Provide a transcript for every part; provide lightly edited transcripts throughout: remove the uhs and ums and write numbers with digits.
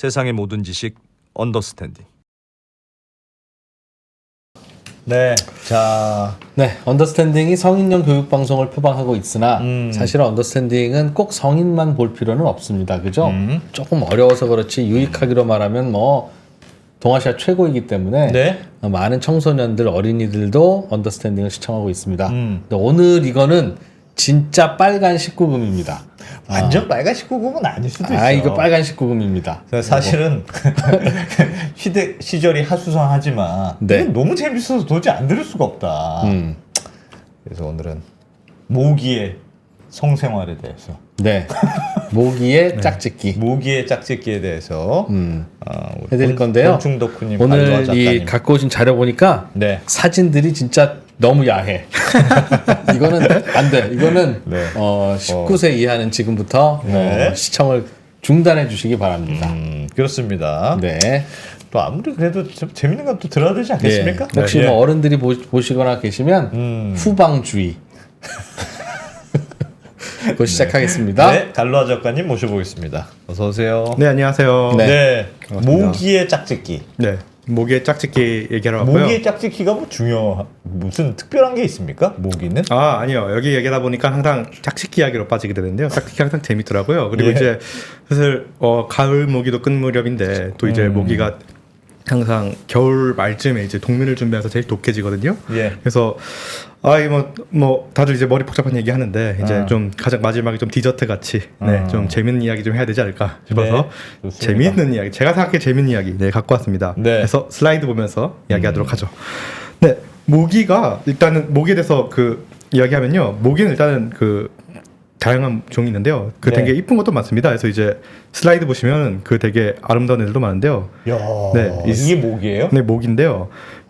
세상의 모든 지식 언더스탠딩. 네, 자, 네, 언더스탠딩이 성인용 교육 방송을 표방하고 있으나 사실은 언더스탠딩은 꼭 성인만 볼 필요는 없습니다. 그죠? 조금 어려워서 그렇지 유익하기로 말하면 뭐 동아시아 최고이기 때문에 네. 많은 청소년들, 어린이들도 언더스탠딩을 시청하고 있습니다. 근데 오늘 이거는 진짜 빨간 19금입니다. 완전 빨간 19금은 아닐 수도 있어요. 이거 빨간 19금입니다. 사실은 시절이 하수상하지만 네. 이건 너무 재밌어서 도저히 안 들을 수가 없다. 그래서 오늘은 모기의 성생활에 대해서, 네, 모기의 짝짓기 모기의 짝짓기에 대해서 해드릴 건데요. 중덕후님 오늘 이 갖고 오신 자료 보니까 네. 사진들이 진짜 너무 야해. 이거는 안 돼. 이거는 네. 19세 이하는 지금부터 네. 시청을 중단해 주시기 바랍니다. 그렇습니다. 네. 또 아무리 그래도 좀 재밌는 건 또 들어야 되지 않겠습니까? 네. 혹시 뭐 어른들이 보시거나 계시면 후방주의. 곧 시작하겠습니다. 네, 달로아 작가님 모셔보겠습니다. 어서 오세요. 네, 안녕하세요. 네, 반갑습니다. 모기의 짝짓기. 네, 모기의 짝짓기 얘기하러 왔고요. 모기의 짝짓기가 뭐 무슨 특별한 게 있습니까? 모기는? 아니요. 여기 얘기하다 보니까 항상 짝짓기 이야기로 빠지게 되는데요. 짝짓기 항상 재밌더라고요. 그리고 예. 이제 사실 가을 모기도 끝 무렵인데 또 이제 모기가 항상 겨울 말쯤에 이제 동면을 준비해서 제일 독해지거든요. 예. 그래서 뭐 다들 이제 머리 복잡한 얘기 하는데 이제 좀 가장 마지막에 좀 디저트 같이 좀 재밌는 이야기 좀 해야 되지 않을까 싶어서 네, 좋습니다. 재밌는 이야기, 제가 생각해 재밌는 이야기 갖고 왔습니다. 네. 그래서 슬라이드 보면서 이야기하도록 하죠. 네, 모기가 일단은 모기에 대해서 이야기하면요, 모기는 일단은 다양한 종이 있는데요. 네. 되게 이쁜 것도 많습니다. 그래서 이제 슬라이드 보시면 되게 아름다운 애들도 많은데요. 야, 네, 이게 모기예요? 네, 모기인데요.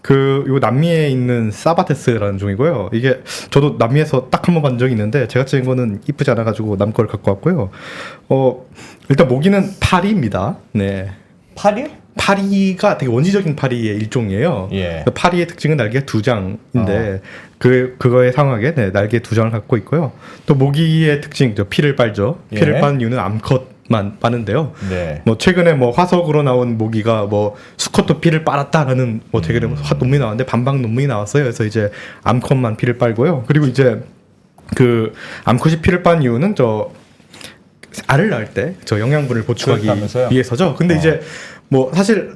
요 남미에 있는 사바테스라는 종이고요. 이게 저도 남미에서 딱 한 번 본 적이 있는데 제가 찍은 거는 이쁘지 않아가지고 남 걸 갖고 왔고요. 일단 모기는 파리입니다. 네. 파리요? 파리가 되게 원시적인 파리의 일종이에요. 예. 파리의 특징은 날개 2장인데 그거에 상하게 날개 2장을 갖고 있고요. 또 모기의 특징, 피를 빨죠. 피를 예. 빠는 이유는 암컷만 빠는데요. 네. 최근에 화석으로 나온 모기가 수컷도 피를 빨았다라는 최근에 논문이 나왔는데 반박 논문이 나왔어요. 그래서 이제 암컷만 피를 빨고요. 그리고 이제 암컷이 피를 빤 이유는 알을 낳을 때 영양분을 보충하기 그렇다면서요? 위해서죠. 근데 이제 사실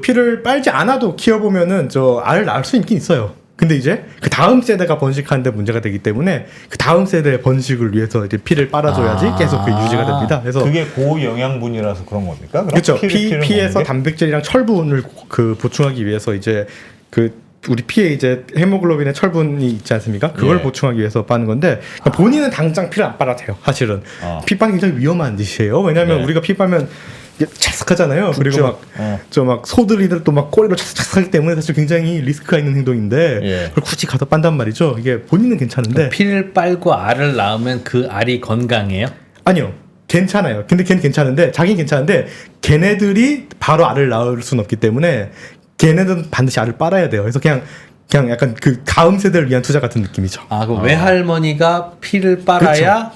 피를 빨지 않아도 키워보면은 알을 낳을 수 있긴 있어요. 근데 이제 그 다음 세대가 번식하는데 문제가 되기 때문에 그 다음 세대의 번식을 위해서 이제 피를 빨아줘야지 계속 유지가 됩니다. 그래서 그게 고영양분이라서 그런 겁니까? 그렇죠. 피를 피에서 먹는 게? 단백질이랑 철분을 보충하기 위해서 이제 우리 피에 이제 헤모글로빈의 철분이 있지 않습니까? 그걸 예. 보충하기 위해서 빠는 건데 본인은 당장 피를 안 빨아도 돼요. 사실은 피 빨기 굉장히 위험한 짓이에요. 왜냐하면 네. 우리가 피 빨면 찰싹하잖아요. 그리고 죽죠. 소들이들 또 꼬리로 찰싹하기 때문에 사실 굉장히 리스크가 있는 행동인데 예. 그걸 굳이 가서 빤단 말이죠. 이게 본인은 괜찮은데 피를 빨고 알을 낳으면 그 알이 건강해요? 아니요. 괜찮아요. 근데 걔는 괜찮은데 자기는 괜찮은데 걔네들이 바로 알을 낳을 수는 없기 때문에 걔네들은 반드시 알을 빨아야 돼요. 그래서 그냥 약간 다음 세대를 위한 투자 같은 느낌이죠. 그럼 외할머니가 피를 빨아야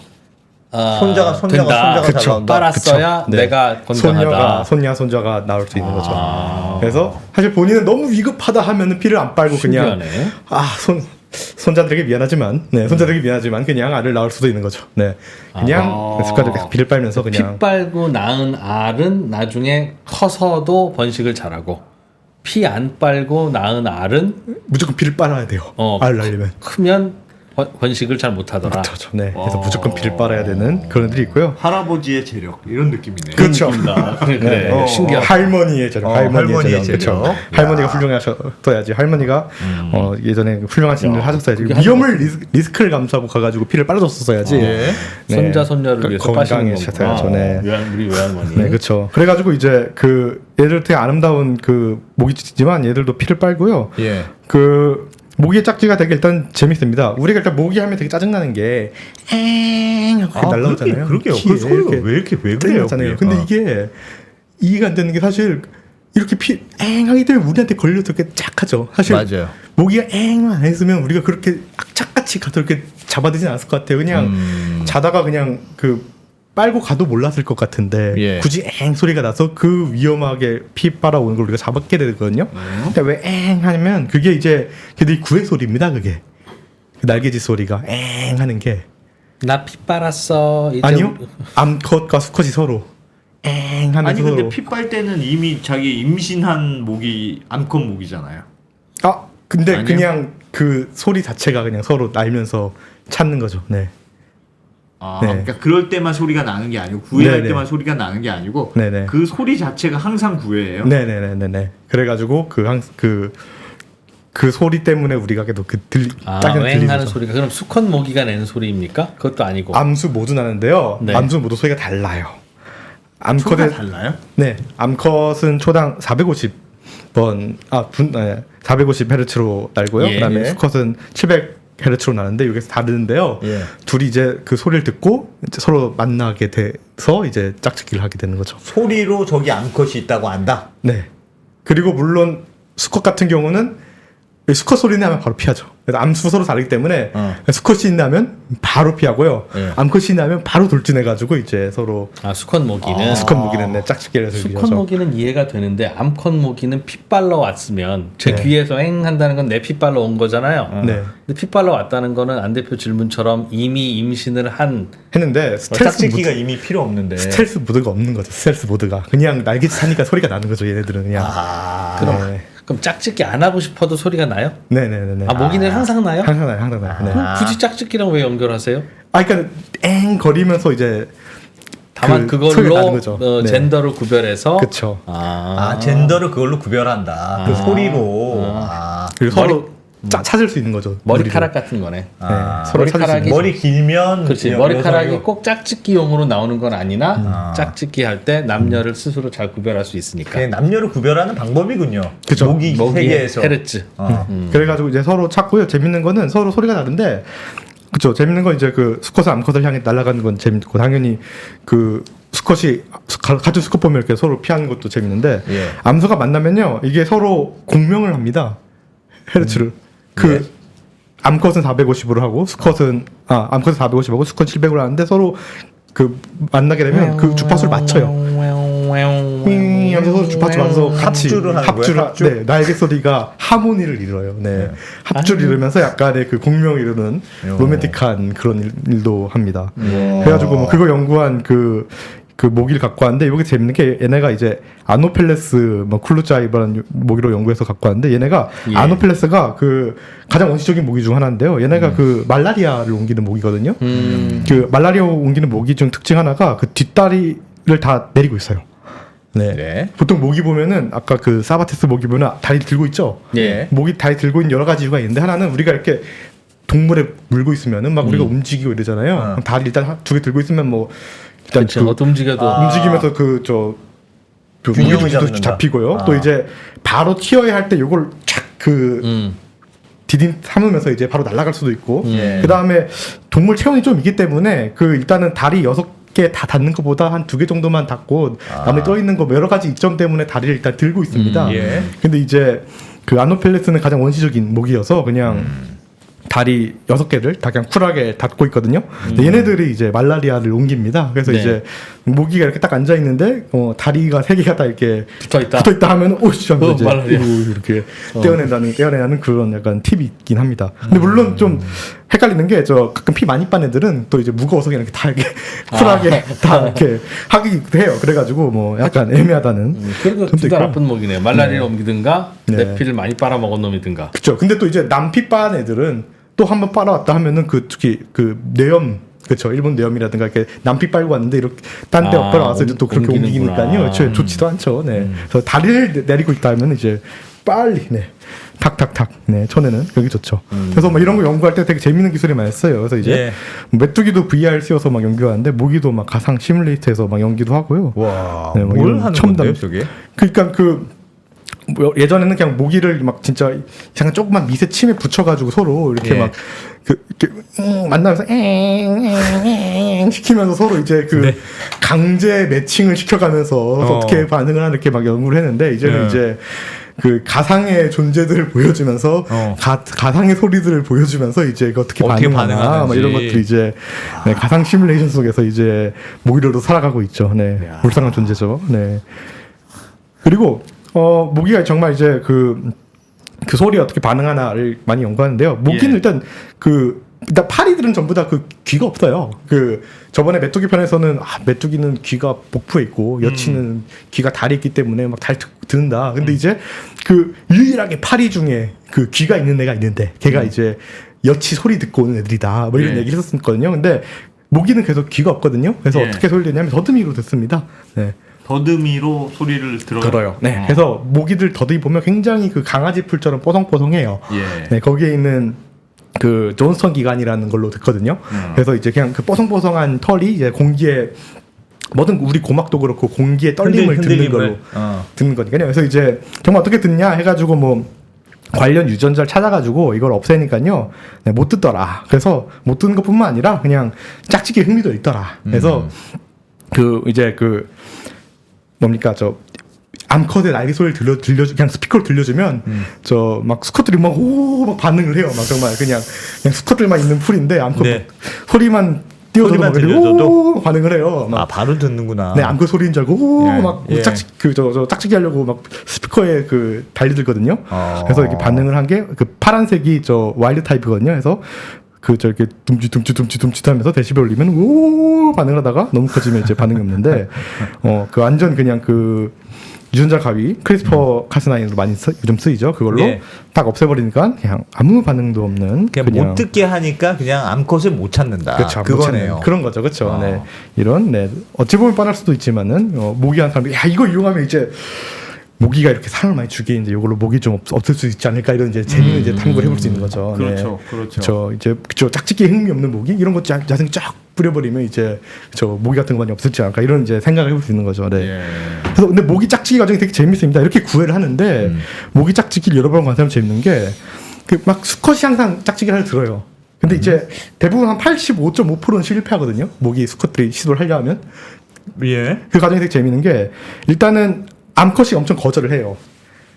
손자가 된다. 잘 나온다. 빨았어야 그쵸. 네. 내가 건강하다. 손자가 나올 수 있는 거죠. 그래서 사실 본인은 너무 위급하다 하면은 피를 안 빨고 그냥 신기하네. 손자들에게 미안하지만 그냥 알을 낳을 수도 있는 거죠. 네, 그냥 습관적으로 피를 빨면서 그냥 피 빨고 낳은 알은 나중에 커서도 번식을 잘하고 피 안 빨고 낳은 알은 무조건 피를 빨아야 돼요. 알을 낳으려면. 크면 번식을 잘 못하더라. 그렇죠. 네, 그래서 무조건 피를 빨아야 되는 그런 애들이 있고요. 할아버지의 재력 이런 느낌이네요. 그렇죠. 그래. 신기하다. 할머니의 재력, 할머니의 재력. 그렇죠. 할머니가 훌륭하셔야지. 할머니가 예전에 훌륭한 일을 하셨어야지. 그게 위험을 리스크를 감수하고 가가지고 피를 빨아줬었어야지. 네. 손자 손녀를 위해서 빠시는 건강해셔야죠. 네. 우리 외할머니. 네, 그렇죠. 그래가지고 이제 얘들 되게 아름다운 모기지만 얘들도 피를 빨고요. 예. 모기의 짝지가 되게 일단 재밌습니다. 우리가 일단 모기 하면 되게 짜증나는 게 엥 하고 날라오잖아요. 그러게요. 그 소리가 왜 그래요? 짜증나잖아요. 근데 이게 이해가 안 되는 게 사실 이렇게 엥 하기 때문에 우리한테 걸려서 이렇게 쫙 하죠. 사실 맞아요. 모기가 엥만 안 했으면 우리가 그렇게 악착같이 가서 이렇게 잡아들진 않았을 것 같아요. 그냥 자다가 그냥 빨고 가도 몰랐을 것 같은데 예. 굳이 엥 소리가 나서 그 위험하게 피 빨아오는 걸 우리가 잡게 되거든요. 근데 왜 엥 하면 그게 이제 걔들이 구획 소리입니다. 그게 그 날개짓 소리가 엥 하는 게 나 피 빨았어. 이제 아니요. 암컷과 수컷이 서로 엥 하면서 아니 근데 서로 피 빨 때는 이미 자기 임신한 모기 암컷 모기잖아요. 아 근데 아니요? 그냥 그 소리 자체가 그냥 서로 날면서 찾는 거죠. 네. 아, 네. 그러니까 그럴 때만 소리가 나는 게 아니고 구애할 네네. 때만 소리가 나는 게 아니고 네네. 그 소리 자체가 항상 구애예요. 네네네네네. 그래가지고 그 소리 때문에 우리가 계속 짝은 웽 들리는 하는 거죠. 소리가 그럼 수컷 모기가 내는 소리입니까? 그것도 아니고. 암수 모두 나는데요. 네. 암수 모두 소리가 달라요. 소리가 암컷의 달라요? 네, 암컷은 초당 450번 450헤르츠로 날고요. 예. 그다음에 예. 수컷은 700헤르츠로 나는데 여기서 다르는데요. 예. 둘이 이제 그 소리를 듣고 이제 서로 만나게 돼서 이제 짝짓기를 하게 되는 거죠. 소리로 저기 암컷이 있다고 안다. 네. 그리고 물론 수컷 같은 경우는 수컷 소리 나면 바로 피하죠. 그래서 암수 서로 다르기 때문에 수컷이 나면 바로 피하고요. 예. 암컷이 나면 바로 돌진해가지고 이제 서로 수컷 모기는 수컷 모기는 네, 짝짓기를 해서 수컷 이겨서. 모기는 이해가 되는데 암컷 모기는 피 빨러 왔으면 제 네. 귀에서 엥 한다는 건 내 피 빨러 온 거잖아요. 네. 근데 피 빨러 왔다는 거는 안 대표 질문처럼 이미 임신을 한 했는데 짝짓기가 이미 필요 없는데. 스텔스 모드가 없는 거죠. 스텔스 모드가 그냥 날개짓 하니까 소리가 나는 거죠. 얘네들은 그냥. 아, 그럼 그럼 짝짓기 안 하고 싶어도 소리가 나요? 네네네네. 모기는 항상 나요? 항상 나요. 항상 나요. 네. 그럼 굳이 짝짓기랑 왜 연결하세요? 그러니까 엥 거리면서 이제 다만 그 소리가 나는 그걸로 거죠. 네. 젠더를 구별해서 그쵸. 젠더를 그걸로 구별한다. 그 소리로. 그리고 서로 찾을 수 있는 거죠. 머리카락 같은 거네. 서로 찾을 수 머리카락이 있는 머리 길면 그렇지. 여- 머리카락이 여성이고. 꼭 짝짓기용으로 나오는 건 아니나 짝짓기 할 때 남녀를 스스로 잘 구별할 수 있으니까. 그냥 남녀를 구별하는 방법이군요. 그쵸. 모기 세계에서. 헤르츠. 그래가지고 이제 서로 찾고요. 재밌는 거는 서로 소리가 다른데, 그쵸. 재밌는 건 이제 그 수컷을 암컷을 향해 날아가는 건 재밌고, 당연히 그 수컷이 같은 수컷 보면 이렇게 서로 피하는 것도 재밌는데, 예. 암수가 만나면요, 이게 서로 공명을 합니다. 헤르츠를. 그 암컷은 450으로 하고 수컷은 암컷은 450하고 수컷 700으로 하는데 서로 그 만나게 되면 그 주파수를 맞춰요. 하면서 서로 주파수 맞춰서 같이 합주를 하는 거예요? 합주? 네, 날개 소리가 하모니를 이루어요. 네. 합주를 이루면서 약간의 그 공명을 이루는 로맨틱한 그런 일도 합니다. 그래가지고 뭐 그거 연구한 그 모기를 갖고 왔는데 여기 재밌는 게 얘네가 이제 아노펠레스 뭐 쿨루자이브라는 모기로 연구해서 갖고 왔는데 얘네가 아노펠레스가 그 가장 원시적인 모기 중 하나인데요. 얘네가 그 말라리아를 옮기는 모기거든요. 그 말라리아 옮기는 모기 중 특징 하나가 그 뒷다리를 다 내리고 있어요. 네. 보통 모기 보면은 아까 그 사바테스 모기 보면 다리 들고 있죠. 예. 모기 다리 들고 있는 여러 가지 이유가 있는데 하나는 우리가 이렇게 동물에 물고 있으면은 막 우리가 움직이고 이러잖아요. 그럼 다리 일단 두 개 들고 있으면 뭐 일단 그렇죠. 어떤 움직여도 움직이면서 그 균형을 무게도 잡는다. 잡히고요. 또 이제 바로 튀어야 할 때 요걸 착그 디딘 삼으면서 이제 바로 날아갈 수도 있고. 예. 그 다음에 동물 체온이 좀 있기 때문에 그 일단은 다리 6개 다 닿는 것보다 한 2개 정도만 닿고 나머지 떠 있는 거 여러 가지 이점 때문에 다리를 일단 들고 있습니다. 예. 근데 이제 그 아노펠레스는 가장 원시적인 모기여서 그냥 다리 6개를 다 그냥 쿨하게 닫고 있거든요. 근데 얘네들이 이제 말라리아를 옮깁니다. 그래서 네. 이제 모기가 이렇게 딱 앉아 있는데 다리가 3개가 다 이렇게 붙어 있다. 하면 오씨 하면서 이제 말라리아. 이렇게 떼어내는 그런 약간 팁이 있긴 합니다. 근데 물론 좀 헷갈리는 게 저 가끔 피 많이 빤 애들은 또 이제 무거워서 그냥 이렇게 다 이렇게 쿨하게 다 이렇게 하기도 해요. 그래가지고 뭐 약간 애매하다는. 그래도 점도 둘 다 있고요. 나쁜 모기네요. 말라리아 옮기든가 네. 내 피를 많이 빨아먹은 놈이든가. 그렇죠. 근데 또 이제 남피 빤 애들은 또 한번 빨아왔다 하면은 그 특히 그 뇌염 그렇죠. 일본 뇌염이라든가 이렇게 남피 빨고 왔는데 이렇게 딴 데 빨아와서 이제 또 그렇게 옮기는구나. 옮기니까요. 그렇죠. 좋지도 않죠. 네. 그래서 다리를 내리고 있다 하면 이제 빨리 탁탁탁 쳐내는 그게 좋죠. 그래서 뭐 이런 거 연구할 때 되게 재밌는 기술이 많이 써요. 그래서 이제 메뚜기도 VR 씌워서 막 연구하는데 모기도 막 가상 시뮬레이터에서 막 연기도 하고요. 와, 네, 뭐 뭘 이런 하는 첨단- 건데요, 저게? 그러니까 뭐 예전에는 그냥 모기를 막 진짜 잠깐 조그만 미세 침에 붙여가지고 서로 이렇게 예. 막 이렇게 만나면서 엥 시키면서 서로 이제 그 강제 매칭을 시켜가면서 어떻게 반응을 하는 이렇게 막 연구를 했는데 이제는 예. 이제 그 가상의 존재들을 보여주면서 가상의 소리들을 보여주면서 이제 이거 어떻게 반응하나 막 이런 것들 이제 네, 가상 시뮬레이션 속에서 이제 모기로도 살아가고 있죠. 네, 불쌍한 존재죠. 네. 그리고 모기가 정말 이제 그 소리에 어떻게 반응하나를 많이 연구하는데요. 모기는 일단 일단 파리들은 전부 다 그 귀가 없어요. 그 저번에 메뚜기 편에서는 메뚜기는 귀가 복부에 있고 여치는 귀가 다리 있기 때문에 막 잘 듣는다. 근데 이제 그 유일하게 파리 중에 그 귀가 있는 애가 있는데 걔가 이제 여치 소리 듣고 오는 애들이다. 뭐 이런 얘기를 했었거든요. 근데 모기는 계속 귀가 없거든요. 그래서 어떻게 소리를 내냐면 더듬이로 듣습니다. 네. 더듬이로 소리를 들어요. 네. 그래서 모기들 더듬이 보면 굉장히 그 강아지 풀처럼 뽀송뽀송해요. 네. 거기에 있는 그 존스턴 기관이라는 걸로 듣거든요. 그래서 이제 그냥 그 뽀송뽀송한 털이 이제 공기에 뭐든 우리 고막도 그렇고 공기에 떨림을 듣는 걸로 듣는 거니까요. 그래서 이제 정말 어떻게 듣냐 해가지고 뭐 관련 유전자를 찾아가지고 이걸 없애니까요. 네, 못 듣더라. 그래서 못 듣는 것뿐만 아니라 그냥 짝짓기 흥미도 있더라. 그래서 그 이제 그 뭡니까 저 암컷의 날개 소리를 들려주 그냥 스피커로 들려주면 저 막 수컷들이 막 반응을 해요. 막 정말 그냥 수컷들만 있는 풀인데 암컷 소리만 띄워줘도 반응을 해요. 막. 바로 듣는구나. 네, 암컷 소리인 줄 알고 막 짝짓기 하려고 막 스피커에 그 달려들거든요. 그래서 이렇게 반응을 한 게 그 파란색이 저 와일드 타입이거든요. 그래서 그 저렇게 둠쥐 하면서 데시벨 올리면 오 반응을 하다가 너무 커지면 이제 반응이 없는데 그 완전 그냥 그 유전자 가위 크리스퍼 카스9으로 많이 요즘 쓰이죠. 그걸로 딱 없애버리니까 그냥 아무 반응도 없는 그냥 못 듣게 하니까 그냥 암컷을 못 찾는다. 그렇죠. 그거네요. 그런 거죠. 그렇죠. 네. 이런 어찌 보면 뻔할 수도 있지만은 모기한 사람이 야 이거 이용하면 이제 모기가 이렇게 사람을 많이 죽이는데 이걸로 모기 좀 없을 수 있지 않을까 이런 이제 재미는 이제 탐구를 해볼 수 있는 거죠. 그렇죠. 그렇죠. 이제 짝짓기 흥미 없는 모기 이런 것 야생 쫙 뿌려버리면 이제 저 모기 같은 거 많이 없을지 않을까 이런 이제 생각을 해볼 수 있는 거죠. 네. 그래서 근데 모기 짝짓기 과정이 되게 재밌습니다. 이렇게 구애를 하는데 모기 짝짓기를 여러 번 관찰하면 재밌는 게 그 막 수컷이 항상 짝짓기를 들어요. 근데 이제 대부분 한 85.5%는 실패하거든요. 모기 수컷들이 시도를 하려 하면. 그 과정이 되게 재밌는 게 일단은 암컷이 엄청 거절을 해요.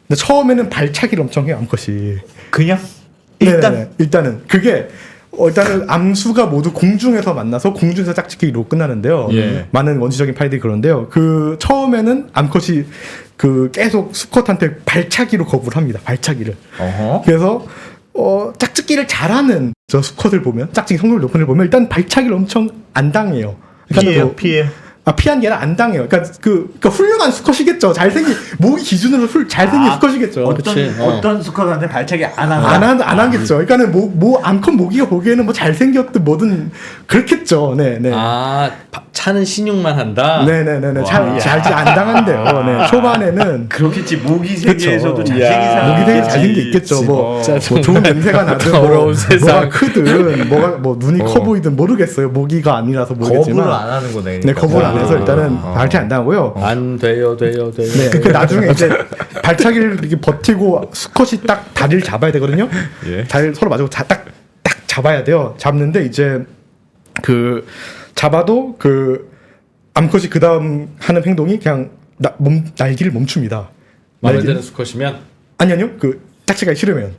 근데 처음에는 발차기를 엄청 해요. 암컷이. 그냥 일단은 그게 일단은 암수가 모두 공중에서 만나서 공중에서 짝짓기로 끝나는데요. 많은 원시적인 파이들이 그런데요. 그 처음에는 암컷이 그 계속 수컷한테 발차기로 거부를 합니다. 발차기를. 그래서 짝짓기를 잘하는 저 수컷을 보면 짝짓기 성능이 높은 애를 보면 일단 발차기를 엄청 안 당해요. 그러니까 피해. 피한 게 아니라 안 당해요. 그러니까 훌륭한 수컷이겠죠. 잘생긴 모기 기준으로 잘생긴 수컷이겠죠. 어떤 수컷한테 발차기 안 하겠죠. 그러니까는 암컷 모기가 보기에는 뭐 잘생겼든 뭐든 그렇겠죠. 네. 차는 신용만 한다. 네네네. 잘 안 당한대요. 네. 초반에는 그렇겠지. 모기 세계에서도 잘생긴 사람 모기 세계 잘생긴 게 있겠죠. 뭐 좋은 냄새가 나든 더러운 세상. 뭐가 크든 뭐 눈이 커 보이든 모르겠어요. 모기가 아니라서 모르겠지만 거부를 안 하는 거네. 네, 거부를 안 해서 일단은 발차기 안 당하고요. 안 돼요. 네, 그 나중에 이제 발차기를 이렇게 버티고 수컷이 딱 다리를 잡아야 되거든요. 다리를 서로 마주고 딱 잡아야 돼요. 잡는데 이제 그 잡아도 그 암컷이 그 다음 하는 행동이 그냥 날개를 멈춥니다. 마음에 드는 수컷이면? 아니요. 그 짝짓기가 싫으면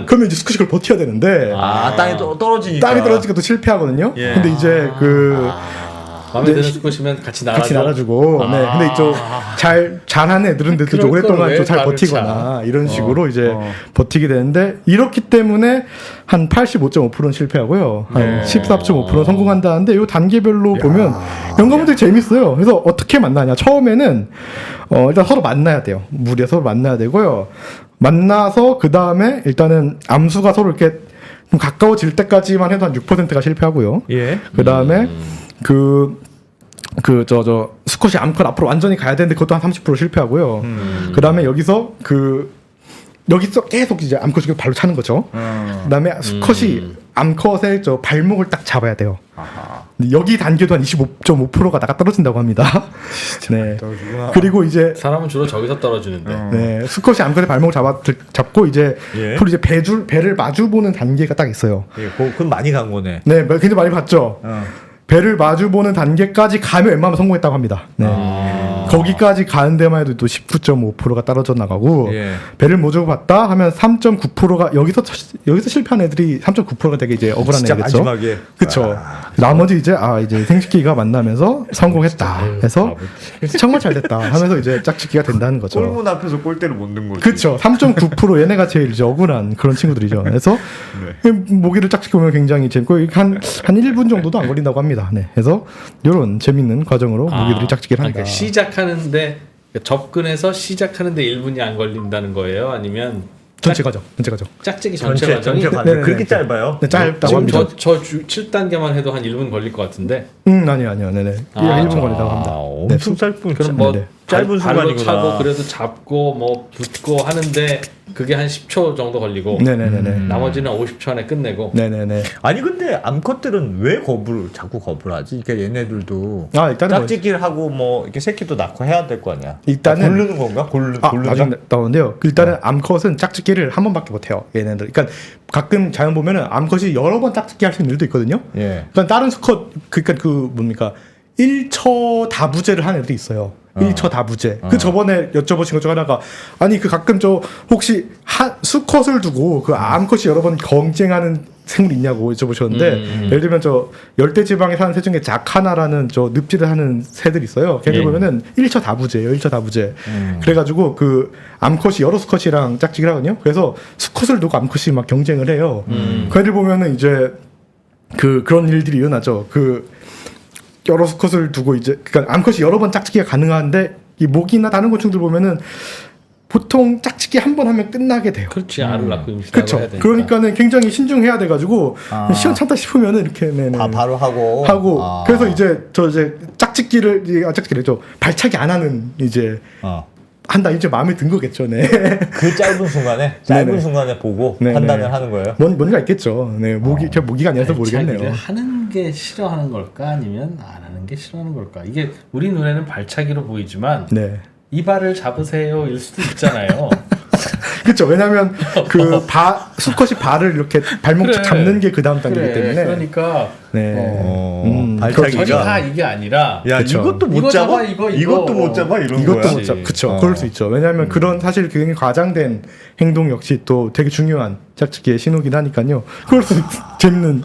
그러면 이제 수컷이 그걸 버텨야 되는데 땅에 떨어지니까 땅에 떨어지니까 또 실패하거든요. 근데 이제 마음에 드는 수컷이면 같이 날아주고. 네. 근데 이쪽 잘하는 애들은 또 오랫동안 또 잘 버티거나 이런 식으로 이제 버티게 되는데 이렇기 때문에 한 85.5%는 실패하고요. 한 14.5%는 성공한다는데 이 단계별로 보면 연구분들이 재밌어요. 그래서 어떻게 만나냐? 처음에는 일단 서로 만나야 돼요. 무리에 서로 만나야 되고요. 만나서 그 다음에 일단은 암수가 서로 이렇게 좀 가까워질 때까지만 해도 한 6%가 실패하고요. 그 다음에 수컷이 암컷 앞으로 완전히 가야 되는데 그것도 한 30% 실패하고요. 그 다음에 여기서 계속 이제 암컷이 발로 차는 거죠. 그 다음에 수컷이 암컷의 저 발목을 딱 잡아야 돼요. 여기 단계도 한 25.5%가 나가 떨어진다고 합니다. 네. 그리고 이제 사람은 주로 저기서 떨어지는데. 네. 수컷이 암컷의 발목을 잡고 이제 서로 이제 배를 마주 보는 단계가 딱 있어요. 그건 많이 간 거네. 네, 굉장히 많이 봤죠. 배를 마주 보는 단계까지 가면 웬만하면 성공했다고 합니다. 네. 거기까지 가는 데만 해도 또 19.5%가 떨어져 나가고 예. 배를 모르고 봤다 하면 3.9%가 여기서 실패한 애들이 3.9%가 되게 이제 억울한 진짜 애겠죠. 마지막에. 그렇죠. 나머지 이제 이제 생식기가 만나면서 성공했다 해서 정말 잘 됐다 하면서 이제 짝짓기가 된다는 거죠. 골문 앞에서 골대를 못 넣은 거지. 그렇죠. 3.9% 얘네가 제일 이제 억울한 그런 친구들이죠. 그래서 모기를 짝짓기 보면 굉장히 재밌고 한 1분 정도도 안 걸린다고 합니다. 네. 그래서 이런 재밌는 과정으로 모기들이 짝짓기를 합니다. 그러니까 시작하는데 접근해서 시작하는데 1분이 안 걸린다는 거예요? 아니면 전체 과정. 짝짓기 전체 과정이 과정. 네네네. 그렇게 짧아요? 네, 짧다고 지금 합니다. 저 7단계만 해도 한 1분 걸릴 것 같은데. 아니요. 네네. 1분 걸린다고 합니다. 엄청 짧은. 그럼 뭐 네. 짧은 발로 순간이구나. 차고 그래도 잡고 뭐 붙고 하는데 그게 한 10초 정도 걸리고 네네네. 나머지는 50초 안에 끝내고. 네네네. 아니 근데 암컷들은 왜 자꾸 겁을 하지? 그러니까 얘네들도 일단은 짝짓기를 하고 뭐 이렇게 새끼도 낳고 해야 될 거 아니야. 일단은- 고르는 건가? 고르는 나중에 나오는데요. 일단은 암컷은 짝짓기를 한 번밖에 못 해요. 얘네들. 그러니까 가끔 자연 보면은 암컷이 여러 번 짝짓기 할 수 있는 일도 있거든요. 예. 그러니까 다른 수컷 그러니까 그 뭡니까 1처 다부제를 하는 애들이 있어요. 1처 다부제. 그 저번에 여쭤보신 것 중 하나가 아니 그 가끔 저 혹시 수컷을 두고 그 암컷이 여러 번 경쟁하는 생물이 있냐고 여쭤보셨는데 예를 들면 저 열대지방에 사는 새 중에 자카나라는 저 늪지를 하는 새들이 있어요. 걔들 보면은 1처 다부제예요. 1처 다부제. 그래가지고 그 암컷이 여러 수컷이랑 짝짓기를 하거든요. 그래서 수컷을 두고 암컷이 막 경쟁을 해요. 그 애들 보면은 이제 그런 일들이 일어나죠. 여러 수컷을 두고 이제 그러니까 암컷이 여러 번 짝짓기가 가능한데 이 모기나 다른 곤충들 보면은 보통 짝짓기 한 번 하면 끝나게 돼요. 그렇지. 알을 낳고 임신하고 그렇죠. 해야 되니까. 그러니까는 굉장히 신중해야 돼가지고 시간 참다 싶으면은 이렇게 바로 하고. 그래서 이제 짝짓기를 저 발차기 안 하는 이제 한다 이제 마음에 든 거겠죠. 네. 그 짧은 순간에 보고 네네. 판단을 하는 거예요. 뭔가 있겠죠. 네. 제가 모기가 아니라서 모르겠네요. 발차기를 하는 게 싫어하는 걸까 아니면 안 하는 게 싫어하는 걸까? 이게 우리 눈에는 발차기로 보이지만 네. 이발을 잡으세요일 수도 있잖아요. 그렇죠. 왜냐하면 수컷이 발을 이렇게 발목 그래. 잡는 게 그 다음 단계이기 그래, 때문에. 그러니까 네. 발차기가. 전혀 다 이게 아니라 야 그쵸. 이것도 못 이거 잡아? 잡아, 이거. 이것도 못 잡아? 이런 이것도 거야. 못 잡. 그렇죠. 그럴 수 있죠. 왜냐하면 그런 사실 굉장히 과장된 행동 역시 또 되게 중요한 짝짓기의 신호긴 하니까요. 그럴 수 재밌는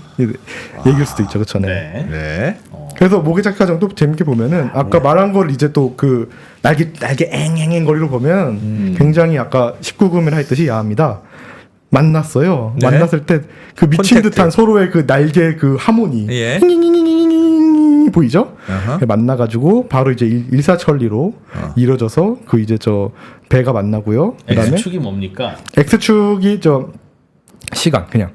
얘기일 수도 있죠. 그렇죠. 네. 네. 네. 그래서 모기 짝짓기 과정도 재밌게 보면은 아까 말한 걸 이제 또 그 날개 앵앵앵 거리로 보면 굉장히 아까 19금을 했듯이 야합니다. 만났어요. 네. 만났을 때 그 미친 콘택트. 듯한 서로의 그 날개 그 하모니 예. 보이죠? 아하. 만나가지고 바로 이제 일사천리로 이뤄져서 그 이제 저 배가 만나고요. 그다음에 X축이 뭡니까? X축이 저 시간 그냥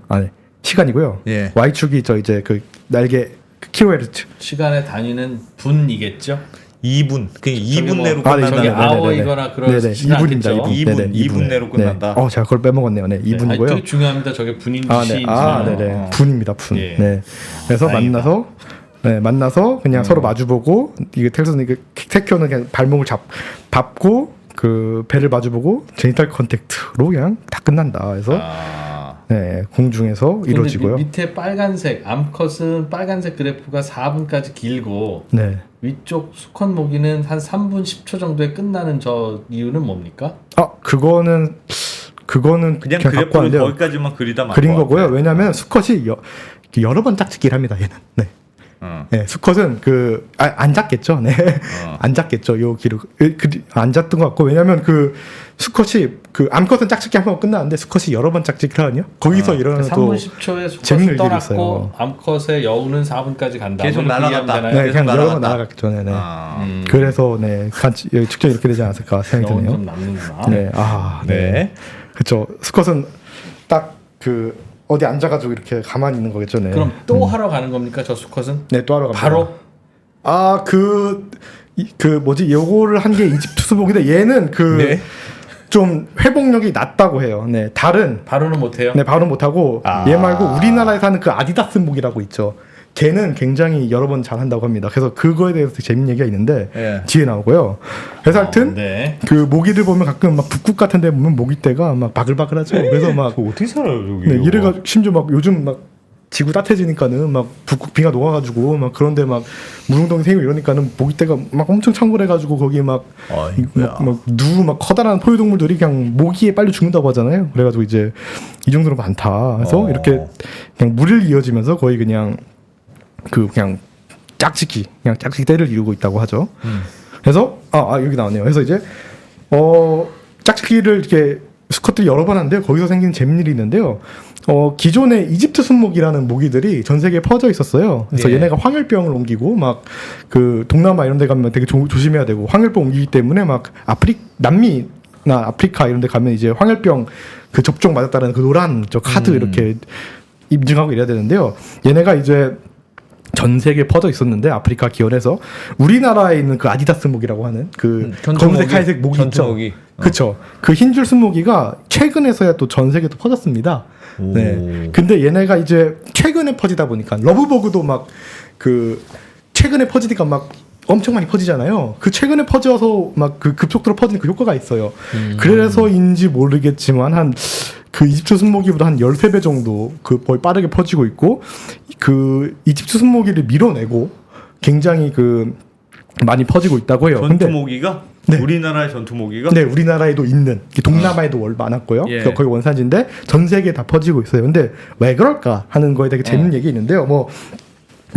시간이고요. 예. Y축이 저 이제 그 날개 킬로헤르츠. 시간의 단위는 분이겠죠? 2분. 그냥 2분 뭐- 내로 저기 끝난다는 아워이거나 그러진 2분입니다. 않겠죠? 2분 내로 끝난다. 네. 제가 그걸 빼먹었네요. 네, 네, 아니, 2분이고요. 되게 중요합니다. 저게 분인지 시인지. 네네. 분입니다. 분. 예. 네. 그래서 다행이다. 만나서 그냥 서로 마주보고 이게 텍스는 이게 태큐는 그냥 발목을 밟고 그 배를 마주보고 제니탈 컨택트로 그냥 다 끝난다. 그래서 네, 공중에서 근데 이루어지고요. 밑에 빨간색 암컷은 빨간색 그래프가 4분까지 길고 네. 위쪽 수컷 모기는 한 3분 10초 정도에 끝나는 저 이유는 뭡니까? 그거는 그냥 갖고 그래프를 왔는데요. 거기까지만 그리다 그린 거고요. 왜냐하면 수컷이 여러 번 짝짓기를 합니다. 얘는. 네. 네, 수컷은 안 잡겠죠. 네, 안 잡겠죠. 요 기록 안 잡던 것 같고 왜냐하면 그 수컷이 암컷은 짝짓기 한 번 끝나는데 수컷이 여러 번 짝짓기를 하거든요. 거기서 일어나는 3분 10초에 재밌는 수컷을 일들이 떠났고 있어요. 암컷의 여우는 4분까지 간다. 계속 뭐 이렇게 날아갔다. 이해하면 되나요? 네, 그냥 여러 번 날아갔다. 날아갔죠. 네네. 그래서 같이 측정이 이렇게 되지 않았을까 생각이 여우는 좀 드네요. 남는구나. 네, 네, 그렇죠. 수컷은 딱 어디 앉아가지고 이렇게 가만히 있는 거겠죠. 네. 그럼 또 하러 가는 겁니까 저 수컷은? 네, 또 하러 갑니다. 바로? 요거를 한 게 이집트 수복인데 얘는 네. 좀 회복력이 낮다고 해요. 네, 바로는 못해요? 네, 바로 못하고 얘 말고 우리나라에 사는 그 아디다스 목이라고 있죠. 걔는 굉장히 여러 번 잘한다고 합니다. 그래서 그거에 대해서 재밌는 얘기가 있는데 예. 뒤에 나오고요. 그래서 하여튼 네. 그 모기들 보면 가끔 막 북극 같은 데 보면 모기떼가 막 바글바글하죠. 그래서 막 어떻게 살아요 여기? 네, 이래가 심지어 막 요즘 막 지구 따뜻해지니까는 막 북극 비가 녹아가지고 막 그런데 막 무릉덩이 생기고 이러니까는 모기떼가 막 엄청 창궐해가지고 거기 막 막 커다란 포유동물들이 그냥 모기에 빨리 죽는다고 하잖아요. 그래가지고 이제 이 정도로 많다. 그래서 이렇게 그냥 물을 이어지면서 거의 그냥 그냥 짝짓기 때를 이루고 있다고 하죠. 그래서 여기 나왔네요. 그래서 이제 짝짓기를 이렇게 수컷들이 여러 번 하는데요. 거기서 생기는 재밌는 일이 있는데요. 기존에 이집트 순모기라는 모기들이 전 세계에 퍼져 있었어요. 그래서 예. 얘네가 황열병을 옮기고 막 그 동남아 이런 데 가면 되게 조심해야 되고 황열병 옮기기 때문에 막 남미나 아프리카 이런 데 가면 이제 황열병 그 접종 맞았다는 그 노란 저 카드 이렇게 인증하고 이래야 되는데요. 얘네가 이제 전 세계에 퍼져 있었는데 아프리카 기원에서 우리나라에 있는 그 아디다스 모기라고 하는 그 검은색 하얀색 모기 있죠. 전투모기. 그렇죠. 그 흰줄 순모기가 최근에서야 또 전 세계도 퍼졌습니다. 네. 근데 얘네가 이제 최근에 퍼지다 보니까 러브버그도 막 그 최근에 퍼지니까 막 엄청 많이 퍼지잖아요. 그 최근에 퍼져서 막 그 급속도로 퍼지는 그 효과가 있어요. 그래서인지 모르겠지만 한 그 이집트 순모기보다 한 13배 정도 그 거의 빠르게 퍼지고 있고 그 이집트 순모기를 밀어내고 굉장히 그 많이 퍼지고 있다고 해요. 전투모기가? 네. 우리나라의 전투모기가? 네, 우리나라에도 있는 동남아에도 많았고요. 예. 거의 원산지인데 전 세계에 다 퍼지고 있어요. 근데 왜 그럴까 하는 거에 되게 재밌는 얘기 있는데요. 뭐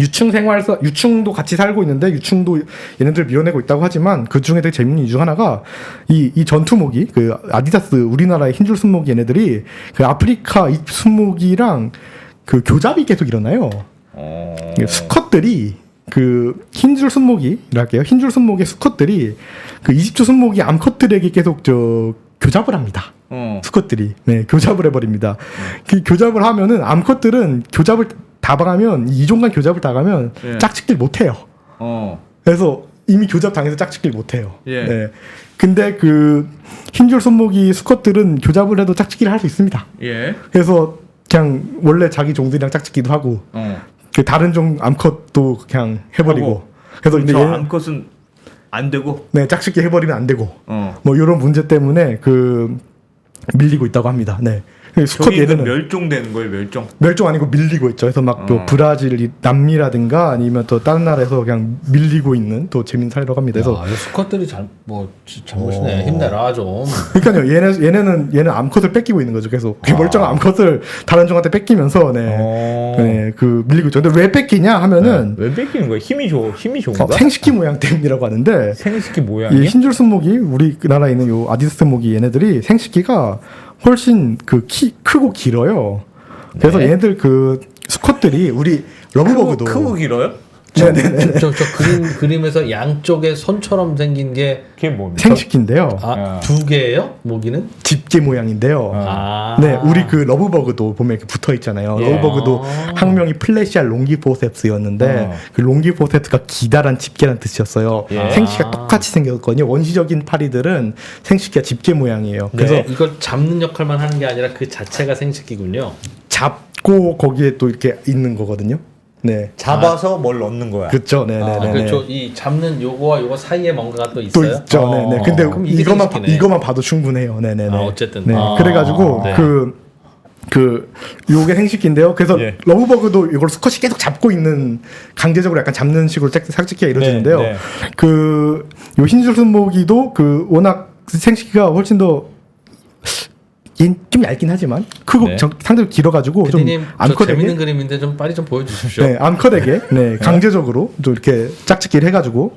유충도 같이 살고 있는데 유충도 얘네들 밀어내고 있다고 하지만 그 중에 되게 재밌는 이유 중 하나가 이 전투모기 그 아디다스 우리나라의 흰줄 순모기 얘네들이 그 아프리카 이 순모기랑 그 교잡이 계속 일어나요. 수컷들이 그 흰줄 순모기를 할게요. 흰줄 순모기 수컷들이 그 이집트 순모기 암컷들에게 계속 교잡을 합니다. 수컷들이 교잡을 해버립니다. 그 교잡을 하면은 암컷들은 교잡을 다방하면 이종간 교잡을 당하면 짝짓기를 못해요. 그래서 이미 교잡 당해서 짝짓기를 못해요. 예. 네. 근데 그 흰줄 순모기 수컷들은 교잡을 해도 짝짓기를 할 수 있습니다. 예. 그래서 그냥 원래 자기 종들이랑 짝짓기도 하고 그 다른 종 암컷도 그냥 해버리고. 그래서 이제 저 암컷은 안 되고. 네, 짝짓기 해버리면 안 되고. 뭐 이런 문제 때문에 그 밀리고 있다고 합니다. 네. 수컷 얘네는 멸종되는 거예요, 멸종 아니고 밀리고 있죠. 그래서 막 또 브라질, 남미라든가 아니면 또 다른 나라에서 그냥 밀리고 있는 또 재밌는 사례라고 합니다. 그래서 수컷들이 잘못이네. 힘내라 좀. 그러니까요. 얘는 암컷을 뺏기고 있는 거죠. 계속 멀쩡한 암컷을 다른 종한테 뺏기면서 그 밀리고 있죠. 근데 왜 뺏기냐 하면은 왜 뺏기는 거야? 힘이 좋은가? 생식기 모양 때문이라고 하는데 생식기 이 모양이? 흰줄 순모기 우리나라에 있는 요 아디다스 모기 얘네들이 생식기가 훨씬 크고 길어요. 그래서 얘네들 그 수컷들이 우리 러브버그도 크고 길어요? 네네네. 저 그림에서 양쪽에 손처럼 생긴 게 그게 뭡니까? 생식기인데요. 두 개예요? 모기는? 집게 모양인데요. 네, 우리 그 러브버그도 보면 이렇게 붙어 있잖아요. 예. 러브버그도 학명이 플래시아 롱기포셉스였는데 그 롱기포셉스가 기다란 집게란 뜻이었어요. 생식기가 똑같이 생겼거든요. 원시적인 파리들은 생식기가 집게 모양이에요. 그래서 이걸 잡는 역할만 하는 게 아니라 그 자체가 생식기군요. 잡고 거기에 또 이렇게 있는 거거든요. 네. 잡아서 뭘 넣는 거야. 그렇죠. 네네네. 그렇죠. 이 잡는 요거와 요거 사이에 뭔가가 또 또 있어요. 있죠. 네네. 근데 그럼 이게 생식기네. 이거만 봐도 충분해요. 네네네. 어쨌든. 네. 그래가지고 네. 요게 생식기인데요. 그래서 예. 러브버그도 이걸 수컷이 계속 잡고 있는 강제적으로 약간 잡는 식으로 짝짓기가 이루어지는데요. 네. 요 흰줄 순모기도 워낙 생식기가 훨씬 더 좀 얇긴 하지만 크고 상대적으로 길어가지고 좀 PD님, 저 암컷에게 재밌는 그림인데 좀 빨리 좀 보여주십시오. 네, 암컷에게 강제적으로 좀 이렇게 짝짓기를 해가지고